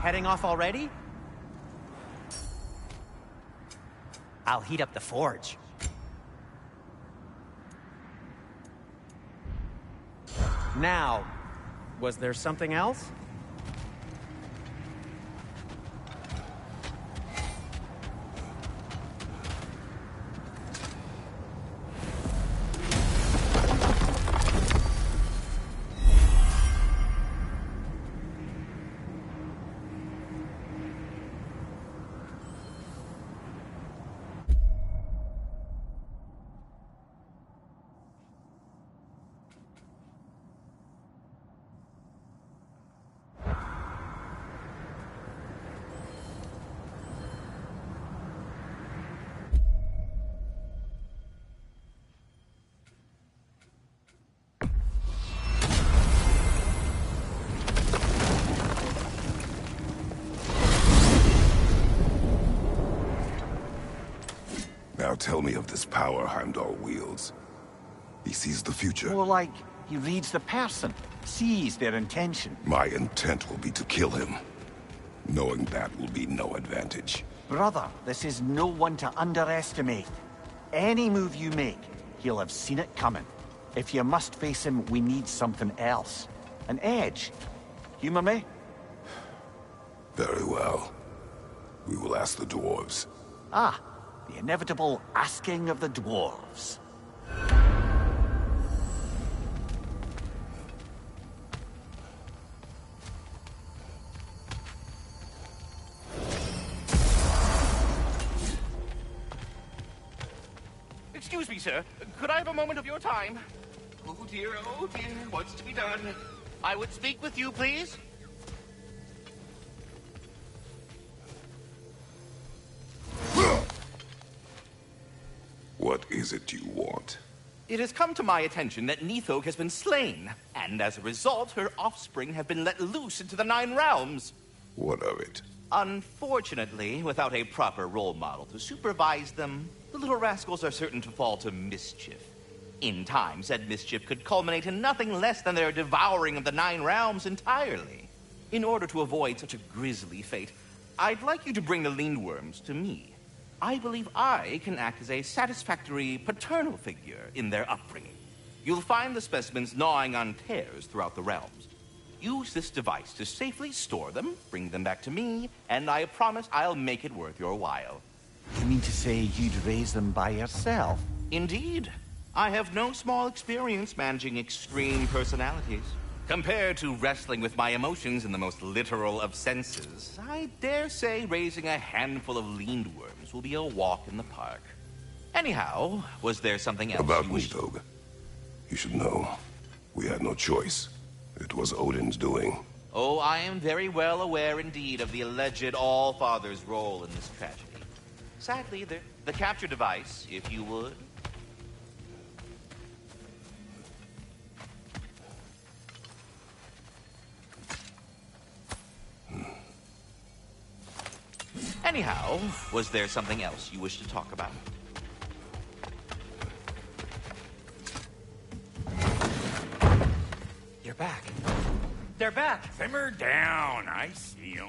Heading off already? I'll heat up the forge. Now, was there something else? Now tell me of this power Heimdall wields. He sees the future. More like he reads the person, sees their intention. My intent will be to kill him. Knowing that will be no advantage. Brother, this is no one to underestimate. Any move you make, he'll have seen it coming. If you must face him, we need something else. An edge. Humor me? Very well. We will ask the dwarves. Ah, the inevitable asking of the dwarves. Excuse me, sir. Could I have a moment of your time? Oh dear, what's to be done? I would speak with you, please. What is it you want? It has come to my attention that Nithog has been slain, and as a result, her offspring have been let loose into the Nine Realms. What of it? Unfortunately, without a proper role model to supervise them, the little rascals are certain to fall to mischief. In time, said mischief could culminate in nothing less than their devouring of the Nine Realms entirely. In order to avoid such a grisly fate, I'd like you to bring the Lindworms to me. I believe I can act as a satisfactory paternal figure in their upbringing. You'll find the specimens gnawing on tears throughout the realms. Use this device to safely store them, bring them back to me, and I promise I'll make it worth your while. You mean to say you'd raise them by yourself? Indeed. I have no small experience managing extreme personalities. Compared to wrestling with my emotions in the most literal of senses, I dare say raising a handful of Lindworms will be a walk in the park. Anyhow, was there something else About you wished... Nithog. You should know. We had no choice. It was Odin's doing. Oh, I am very well aware indeed of the alleged All-Father's role in this tragedy. Sadly, the capture device, if you would. Anyhow, was there something else you wish to talk about? You're back. They're back. Simmer down. I see them.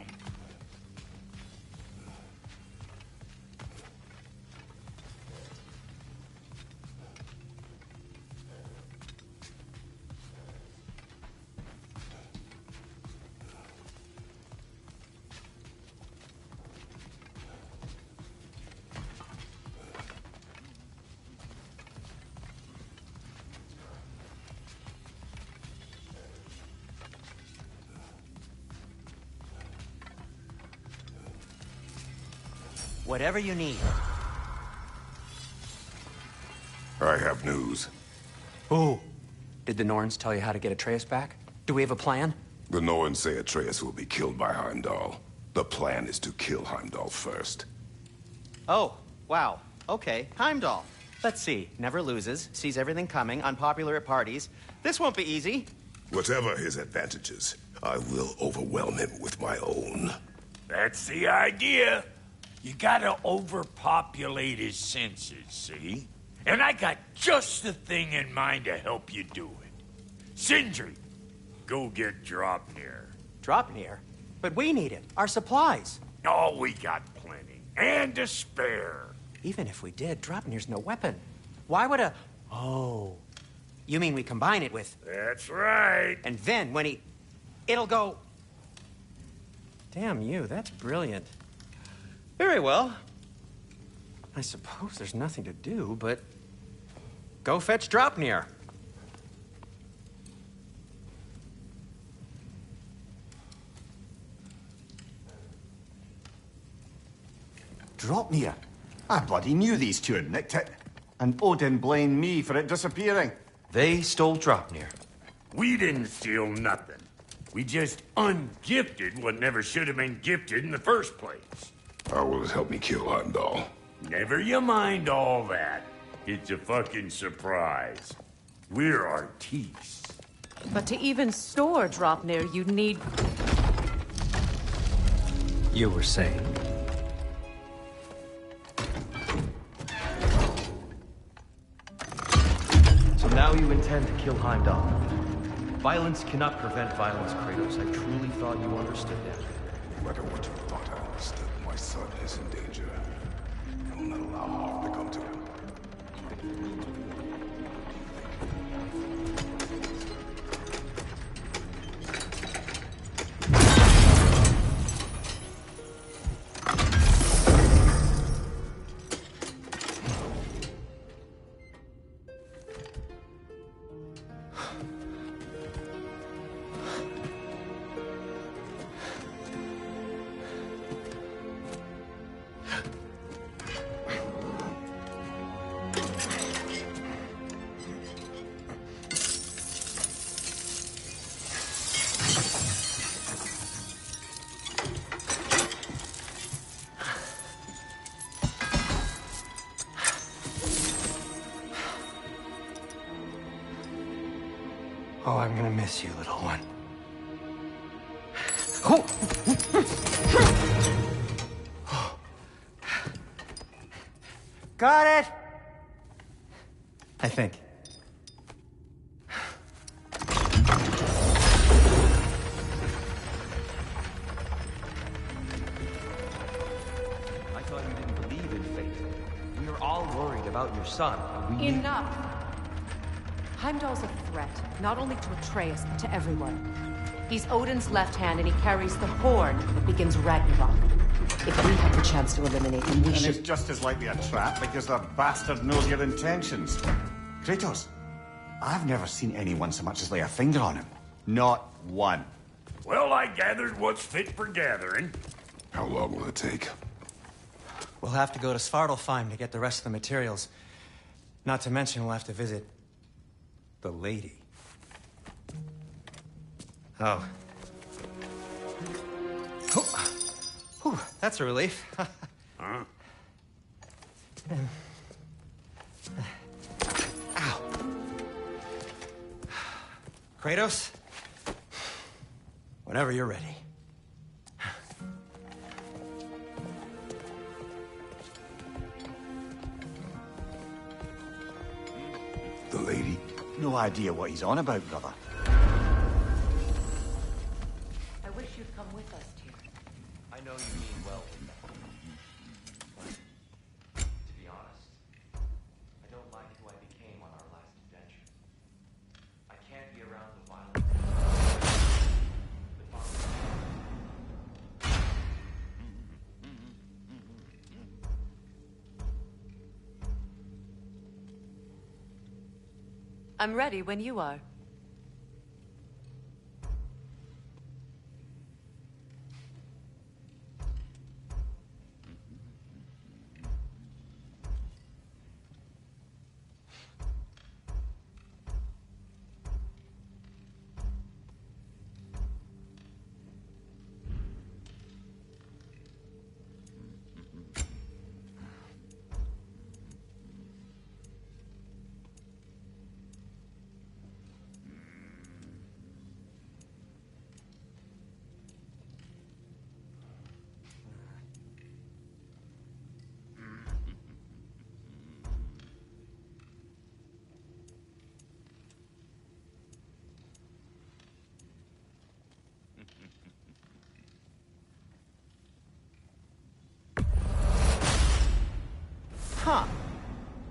Whatever you need. I have news. Oh. Did the Norns tell you how to get Atreus back? Do we have a plan? The Norns say Atreus will be killed by Heimdall. The plan is to kill Heimdall first. Oh, wow. Okay, Heimdall. Let's see. Never loses, sees everything coming, unpopular at parties. This won't be easy. Whatever his advantages, I will overwhelm him with my own. That's the idea. You gotta overpopulate his senses, see? And I got just the thing in mind to help you do it. Sindri, go get Draupnir. Draupnir? But we need it. Our supplies. Oh, we got plenty. And to spare. Even if we did, Draupnir's no weapon. Why would a... Oh. You mean we combine it with... That's right. And then when he... It'll go... Damn you, that's brilliant. Very well. I suppose there's nothing to do, but... Go fetch Draupnir. Draupnir? I bloody knew these two had nicked it. And Odin blamed me for it disappearing. They stole Draupnir. We didn't steal nothing. We just ungifted what never should have been gifted in the first place. How will it help me kill Heimdall? Never you mind all that. It's a fucking surprise. We're artistes. But to even store Draupnir, you'd need... You were saying? now you intend to kill Heimdall. Violence cannot prevent violence, Kratos. I truly thought you understood that. No matter what you thought I understood, my son is in danger. I will not allow harm to come to him. Oh, I'm gonna miss you, little one. Oh. Got it! I think. I thought you didn't believe in fate. We were all worried about your son. Enough! Heimdall's a threat, not only to Atreus, but to everyone. He's Odin's left hand, and he carries the horn that begins Ragnarok. If we have the chance to eliminate him, we And should... it's just as likely a trap because the bastard knows your intentions. Kratos, I've never seen anyone so much as lay a finger on him. Not one. Well, I gathered what's fit for gathering. How long will it take? We'll have to go to Svartalfheim to get the rest of the materials. Not to mention we'll have to visit the lady. Oh. Whew, that's a relief. Huh? Ow. Kratos? Whenever you're ready. The lady? No idea what he's on about, brother. I wish you'd come with us, Tyr. I know you mean well. To be honest, I don't like who I became on our last adventure. I can't be around the violence. I'm ready when you are. Huh.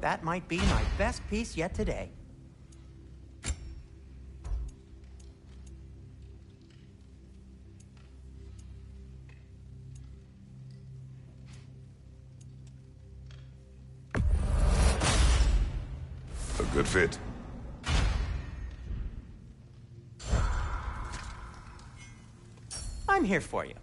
That might be my best piece yet today. A good fit. I'm here for you.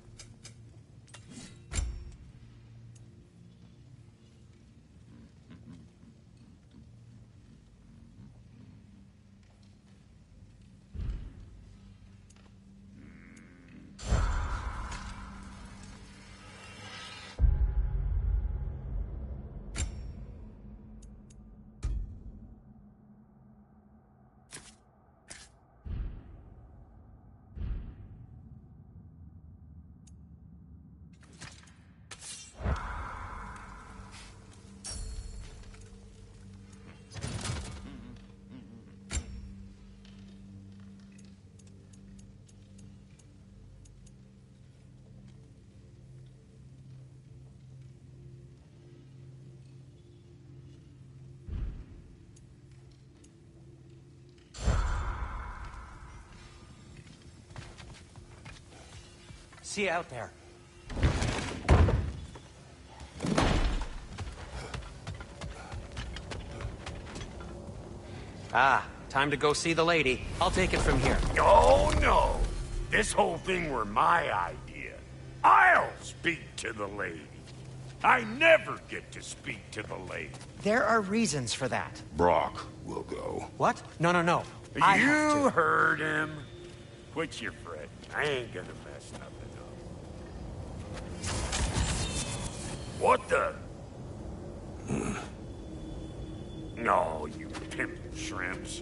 See you out there. Ah, time to go see the lady. I'll take it from here. Oh, no. This whole thing were my idea. I'll speak to the lady. I never get to speak to the lady. There are reasons for that. Brock will go. What? No, no, no. I have You to. heard him. Quit your fretting. I ain't gonna mess nothing up. What the? No, you pimp shrimps.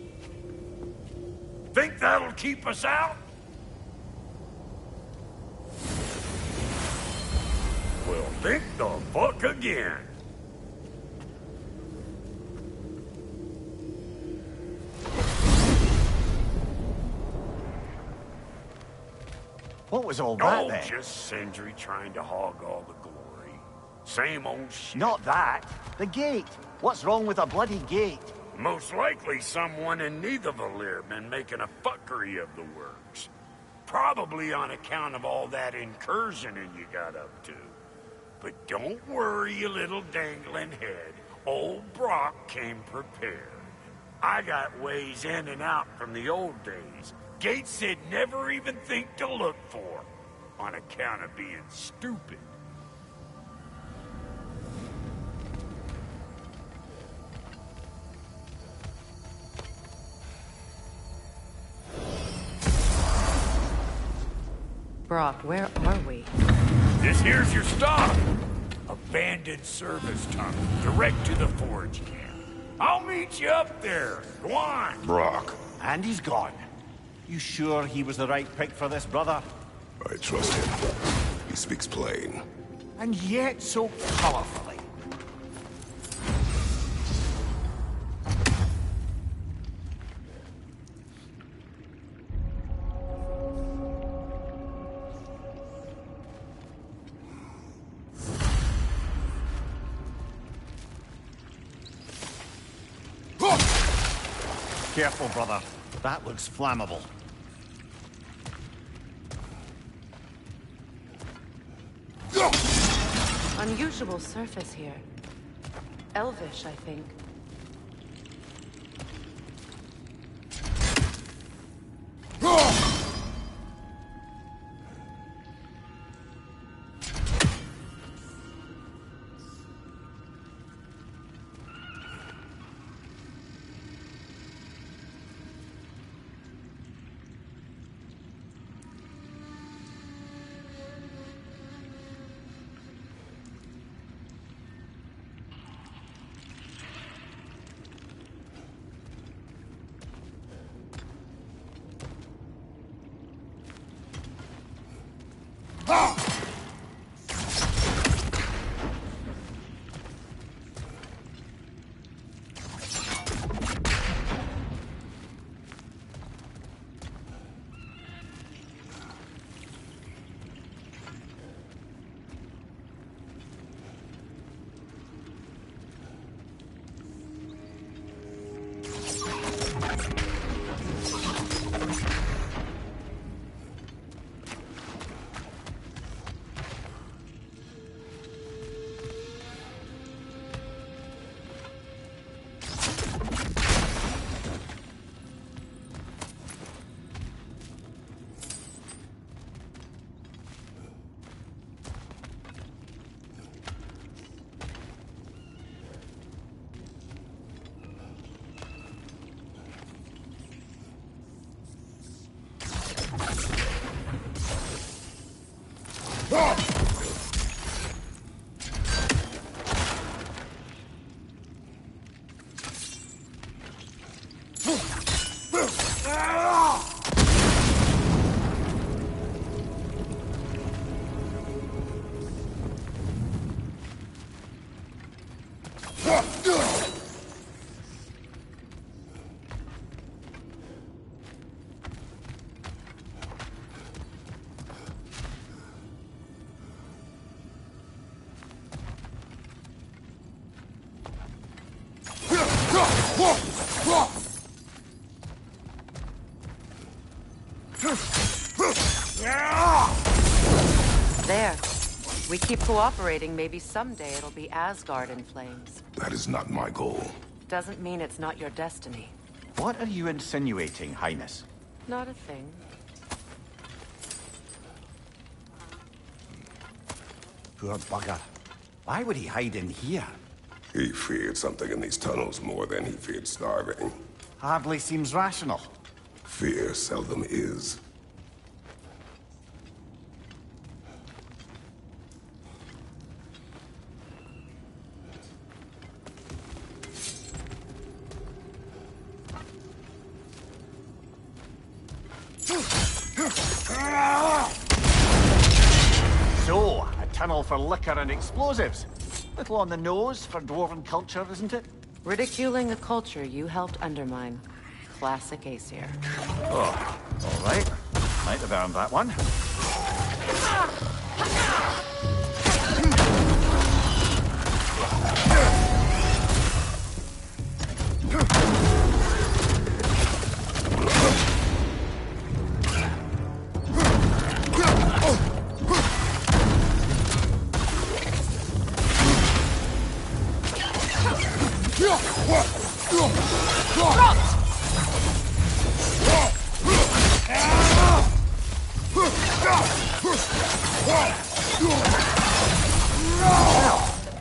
Think that'll keep us out? Well, think the fuck again. What was all that Oh, then? just Sindri trying to hog all the glory. Same old shit. Not that. The gate. What's wrong with a bloody gate? Most likely someone in Nidavellir been making a fuckery of the works. Probably on account of all that incursioning you got up to. But don't worry, you little dangling head. Old Brock came prepared. I got ways in and out from the old days. Gates they'd never even think to look for. On account of being stupid. Brock, where are we? This here's your stop. Abandoned service tunnel, direct to the forge camp. I'll meet you up there. Go on. Brock, And he's gone. You sure he was the right pick for this, brother? I trust him. He speaks plain. And yet so colorfully. Careful, brother. That looks flammable. Unusual surface here. Elvish, I think. There. We keep cooperating, maybe someday it'll be Asgard in flames. That is not my goal. Doesn't mean it's not your destiny. What are you insinuating, Highness? Not a thing. Poor bugger. Why would he hide in here? He feared something in these tunnels more than he feared starving. Hardly seems rational. Fear seldom is. So, a tunnel for liquor and explosives. Little on the nose for dwarven culture, isn't it? Ridiculing a culture you helped undermine. Classic Aesir. Oh, all right. Might have earned that one.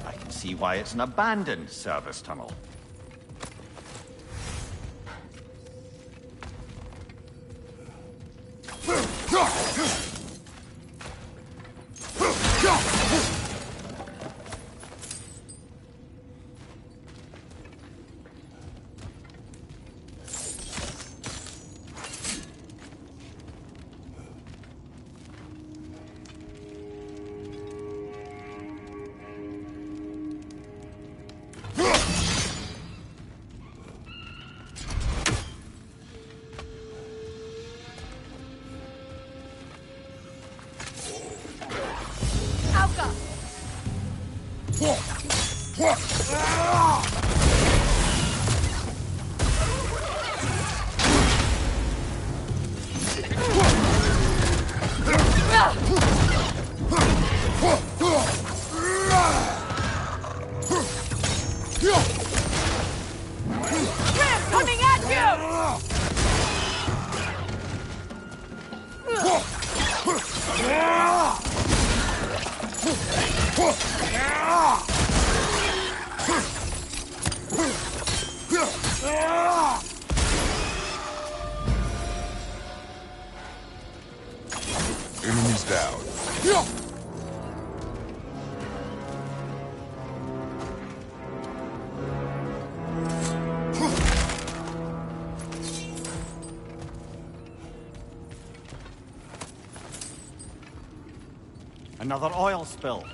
I can see why it's an abandoned service tunnel. Coming at you! Enemies down. Another oil spill.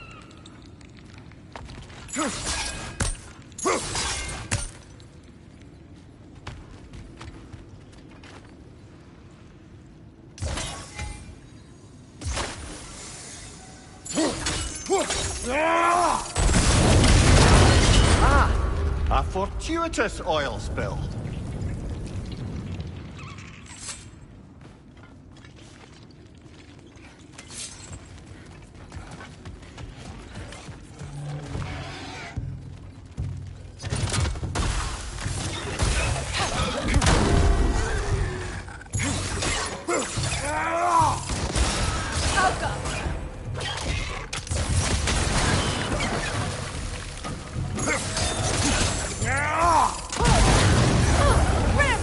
A fortuitous oil spill.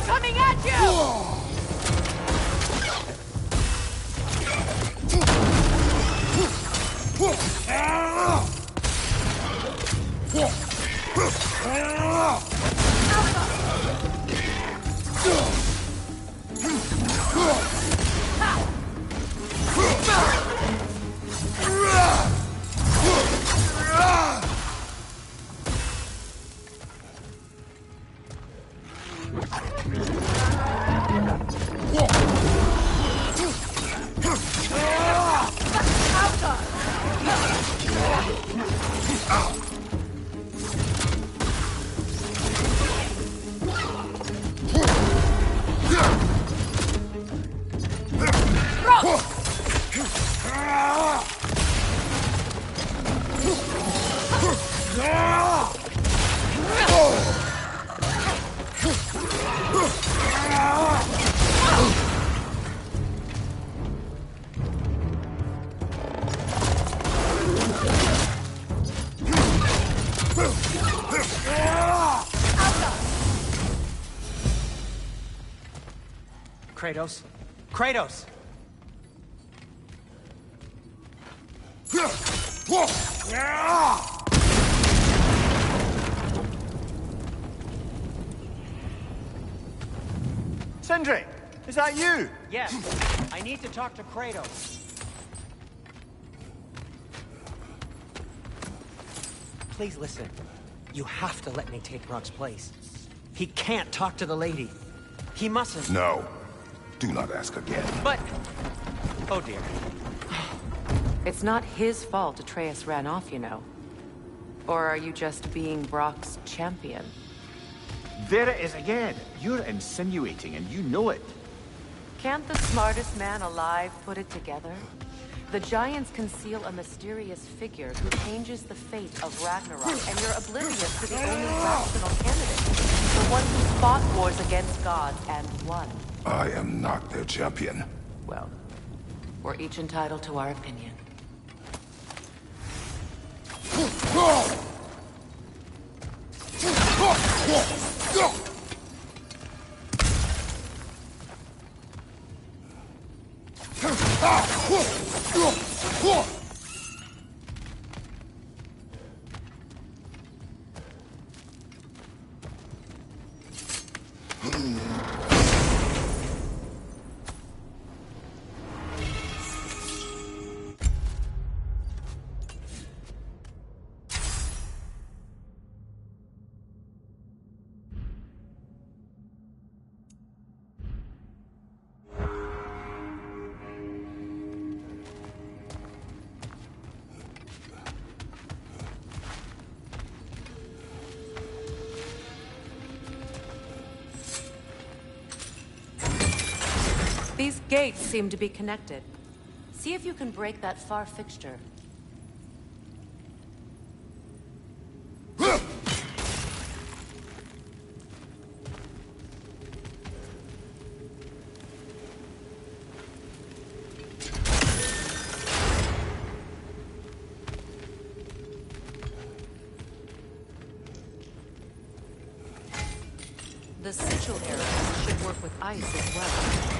Coming at you! Kratos? Kratos! Sindri, is that you? Yes, I need to talk to Kratos. Please listen. You have to let me take Rock's place. He can't talk to the lady. He mustn't. No. Do not ask again. But... Oh dear. It's not his fault Atreus ran off, you know. Or are you just being Brock's champion? There it is again. You're insinuating and you know it. Can't the smartest man alive put it together? The Giants conceal a mysterious figure who changes the fate of Ragnarok, and you're oblivious to the only rational candidate. The one who fought wars against gods and won. I am not their champion. Well, we're each entitled to our opinion. These gates seem to be connected. See if you can break that far fixture. The sigil arrows should work with ice as well.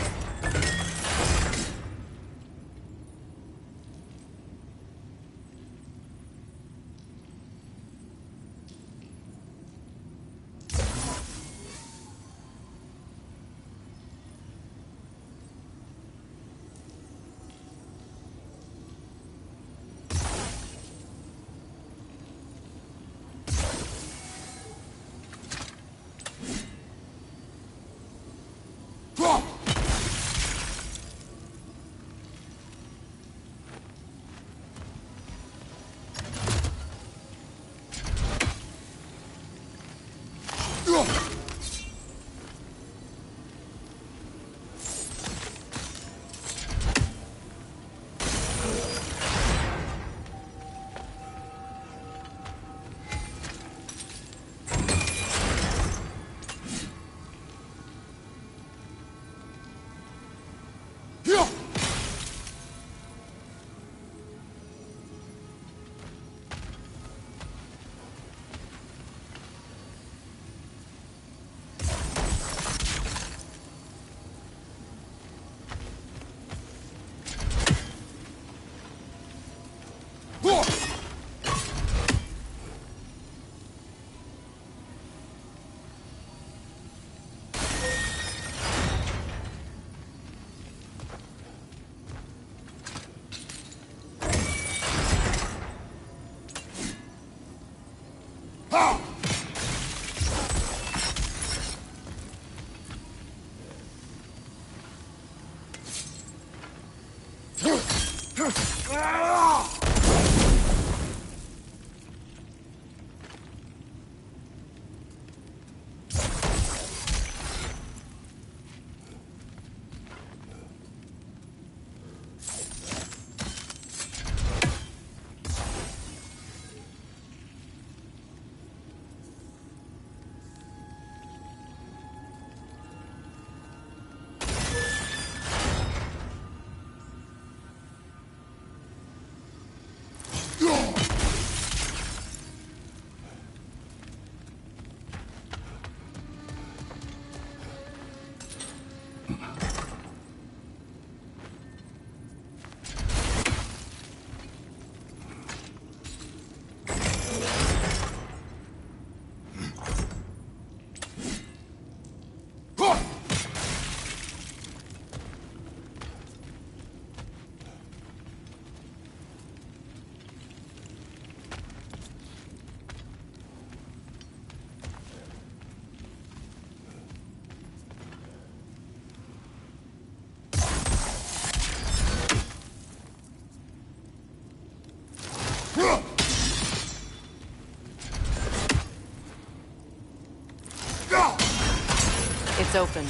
open.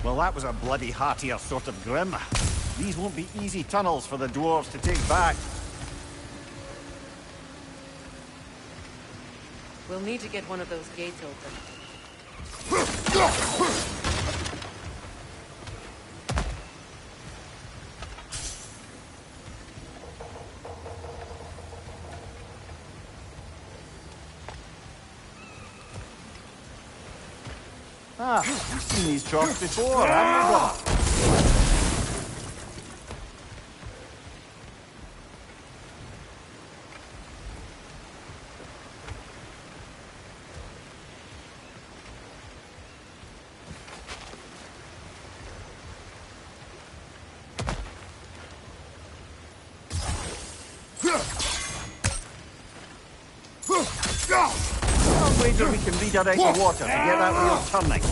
Well, that was a bloody heartier sort of grim. These won't be easy tunnels for the dwarves to take back. We'll need to get one of those gates open. Ah, you've seen these troughs before, haven't you, brother? I'll wager we can redirect the water to get that wheel turning.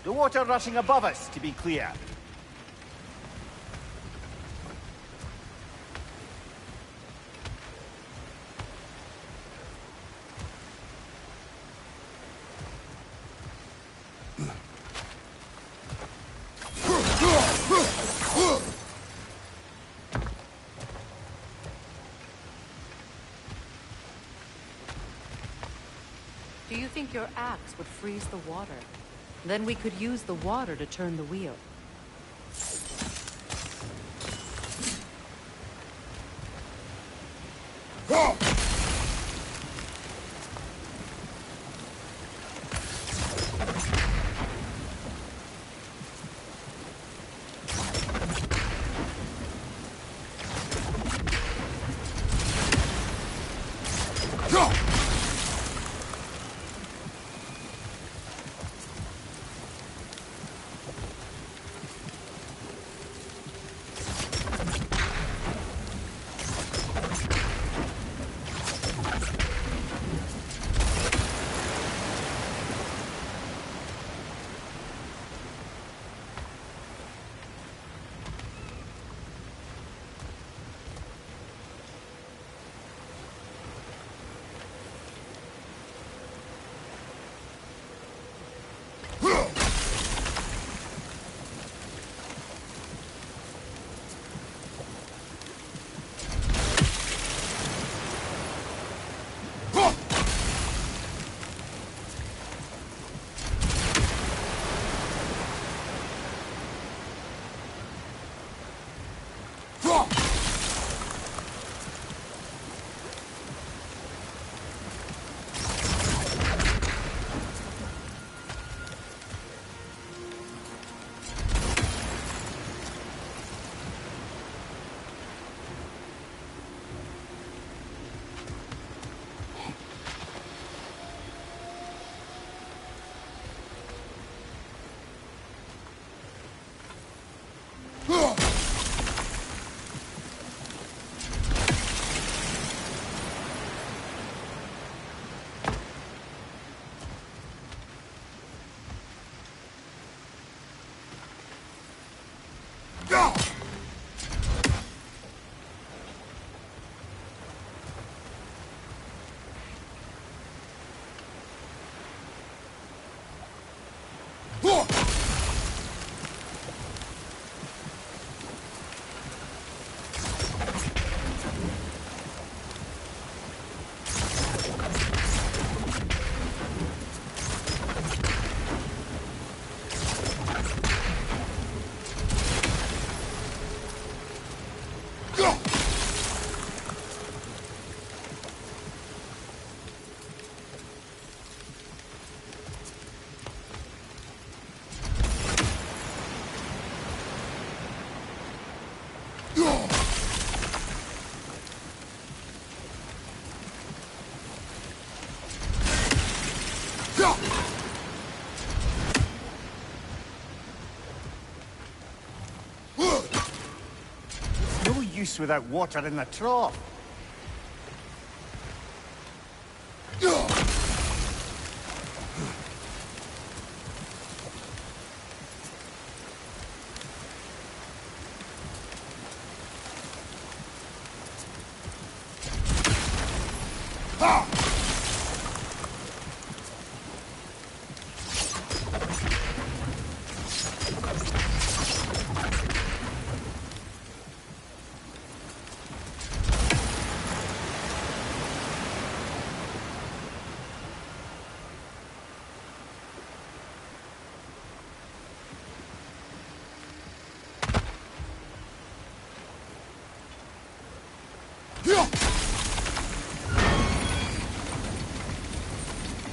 The water rushing above us, to be clear. Do you think your axe would freeze the water? Then we could use the water to turn the wheel. use without water in the trough.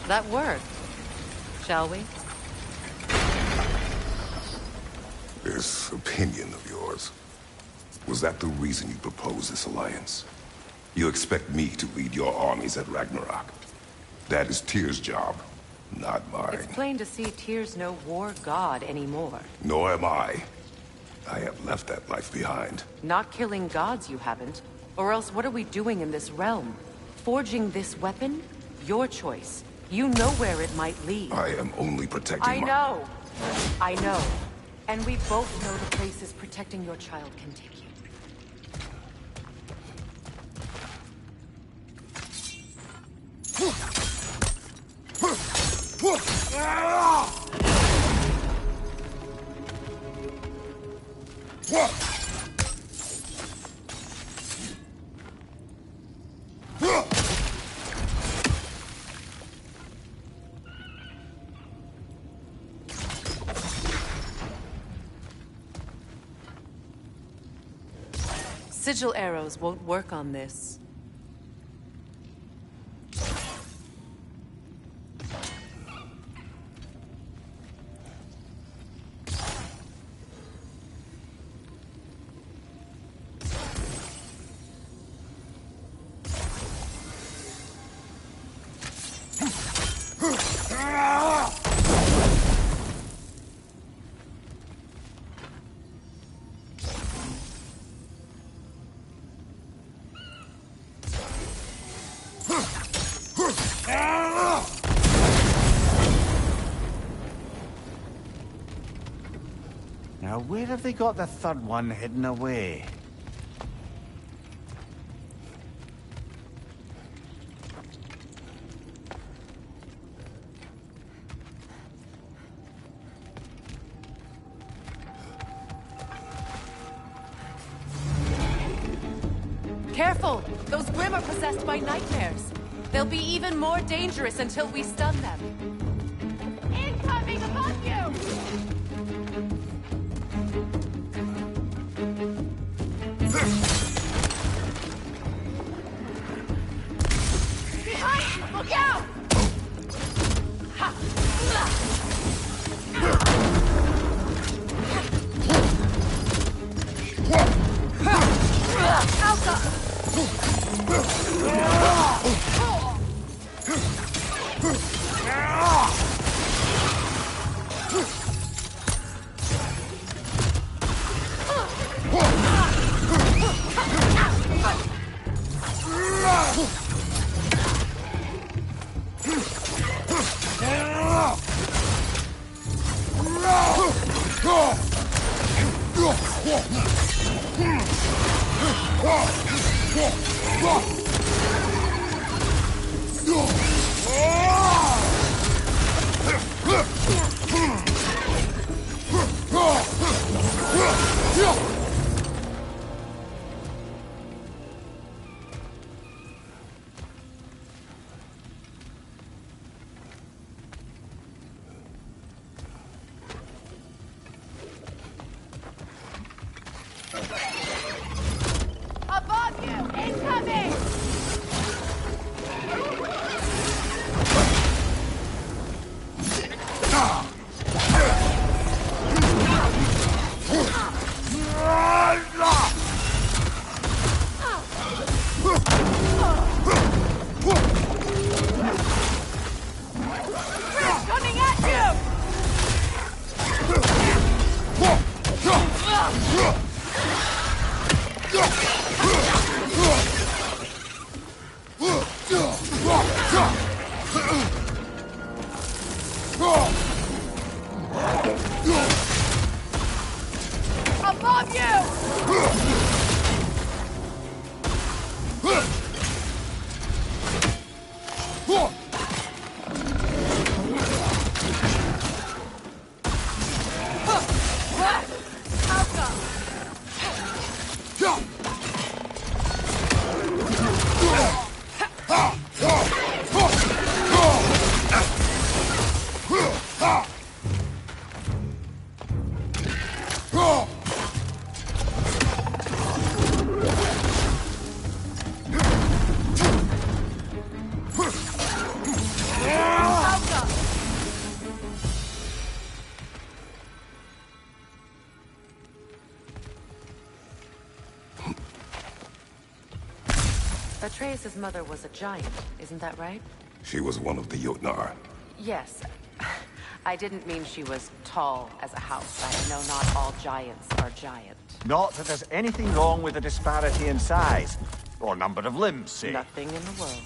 That worked. Shall we? This opinion of yours, was that the reason you proposed this alliance? You expect me to lead your armies at Ragnarok? That is Tyr's job, not mine. It's plain to see Tyr's no war god anymore. Nor am I. I have left that life behind. Not killing gods, you haven't. Or else what are we doing in this realm? Forging this weapon? Your choice. You know where it might lead. I am only protecting I know. I know. And we both know the places protecting your child can take you. Sigil arrows won't work on this. Now, where have they got the third one hidden away? Careful! Those Grimm are possessed by nightmares. They'll be even more dangerous until we stun them. Incoming above you! Behind! Look out! Above you! Incoming! Above you! Atreus' mother was a giant, isn't that right? She was one of the Jotnar. Yes. I didn't mean she was tall as a house. I know not all giants are giant. Not that there's anything wrong with the disparity in size. Or number of limbs, say. Nothing in the world.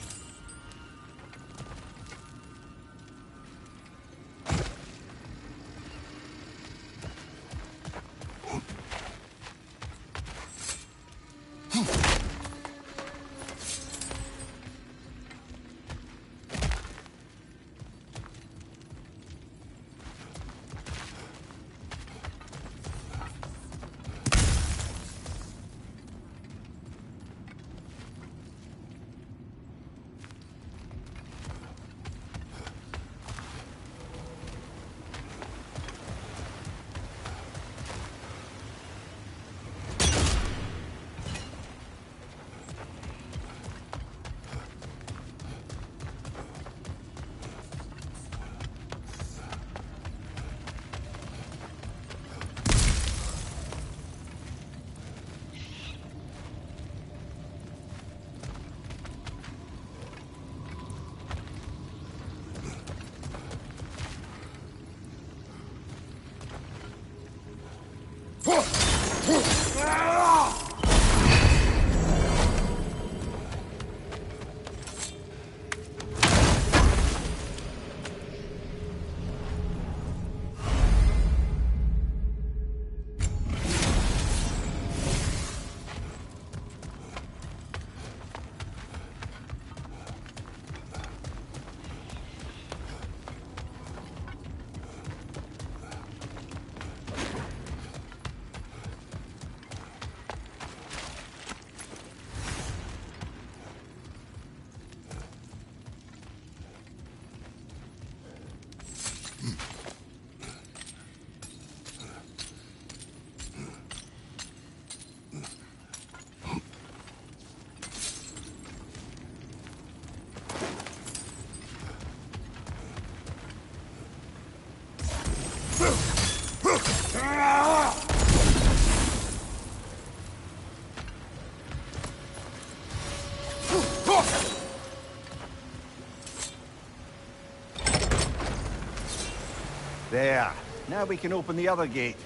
There. Now we can open the other gate.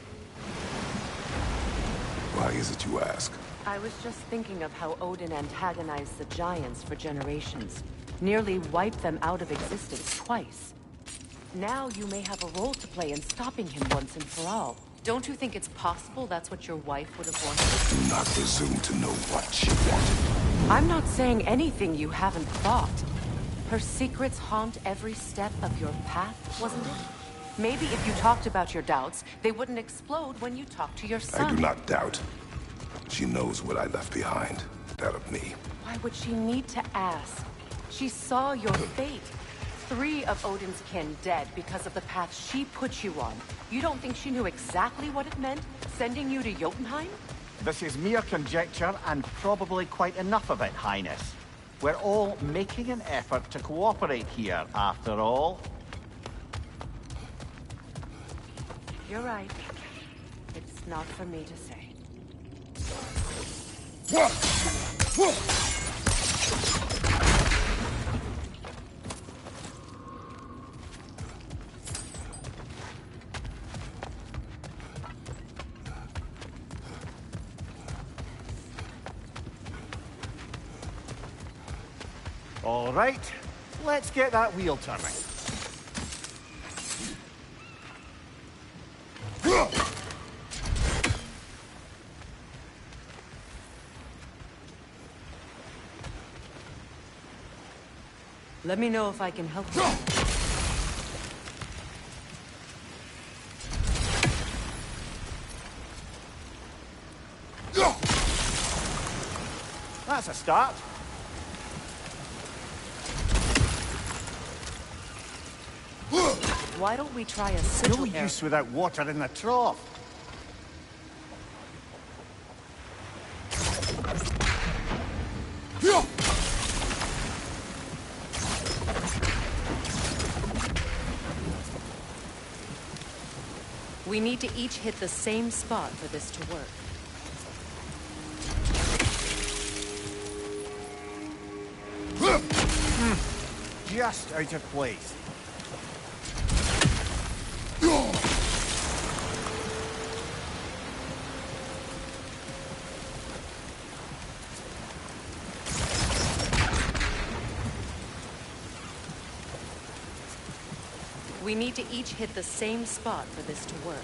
Why is it you ask? I was just thinking of how Odin antagonized the giants for generations. Nearly wiped them out of existence twice. Now you may have a role to play in stopping him once and for all. Don't you think it's possible that's what your wife would have wanted? Do not presume to know what she wanted. I'm not saying anything you haven't thought. Her secrets haunt every step of your path, wasn't it? Maybe if you talked about your doubts, they wouldn't explode when you talked to your son. I do not doubt. She knows what I left behind. That of me. Why would she need to ask? She saw your fate. 3 of Odin's kin dead because of the path she put you on. You don't think she knew exactly what it meant, sending you to Jotunheim? This is mere conjecture, and probably quite enough of it, Highness. We're all making an effort to cooperate here, after all. You're right. It's not for me to say. All right, let's get that wheel turning. Let me know if I can help you. That's a start. Why don't we try a No sigil use without water in the trough. We need to each hit the same spot for this to work. Just out of place. We need to each hit the same spot for this to work.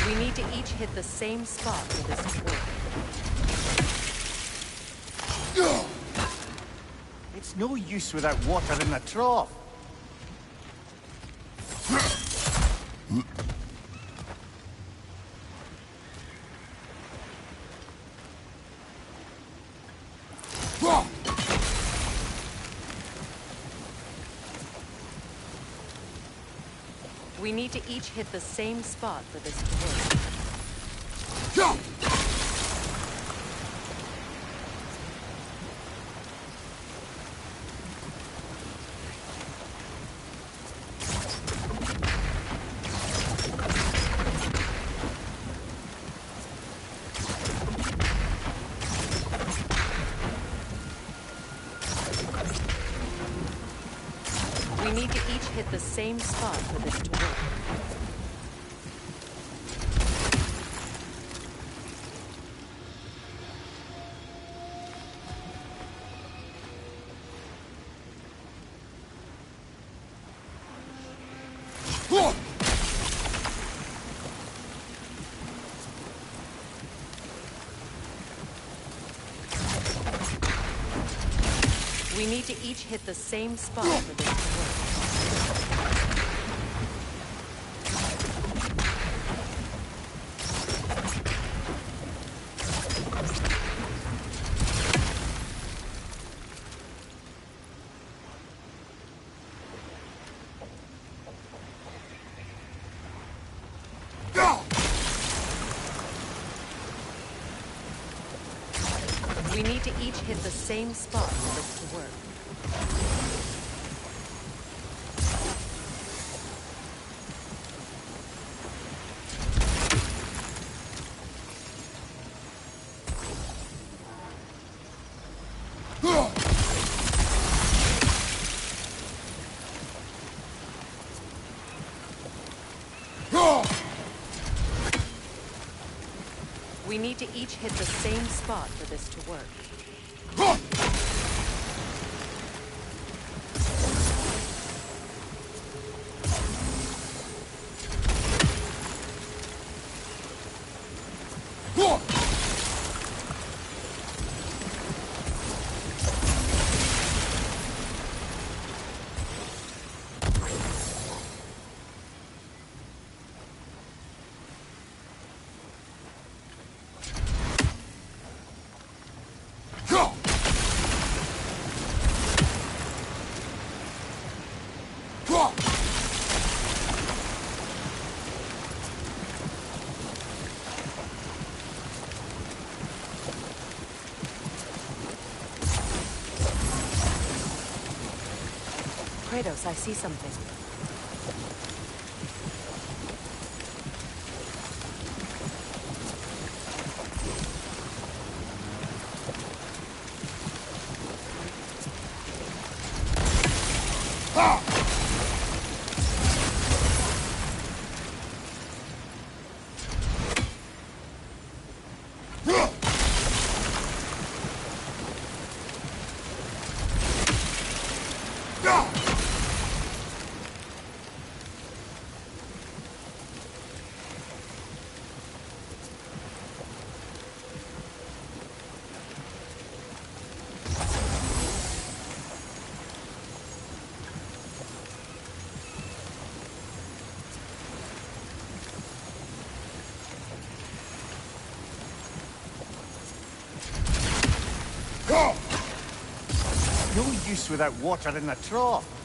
We need to each hit the same spot for this to work. It's no use without water in the trough. We need to each hit the same spot for this to work. We need to each hit the same spot for this to work. We need to each hit the same spot for this to work. We need to each hit the same spot for this to work. We need to each hit the same spot for this to work. Kratos, I see something. No use without water in the trough.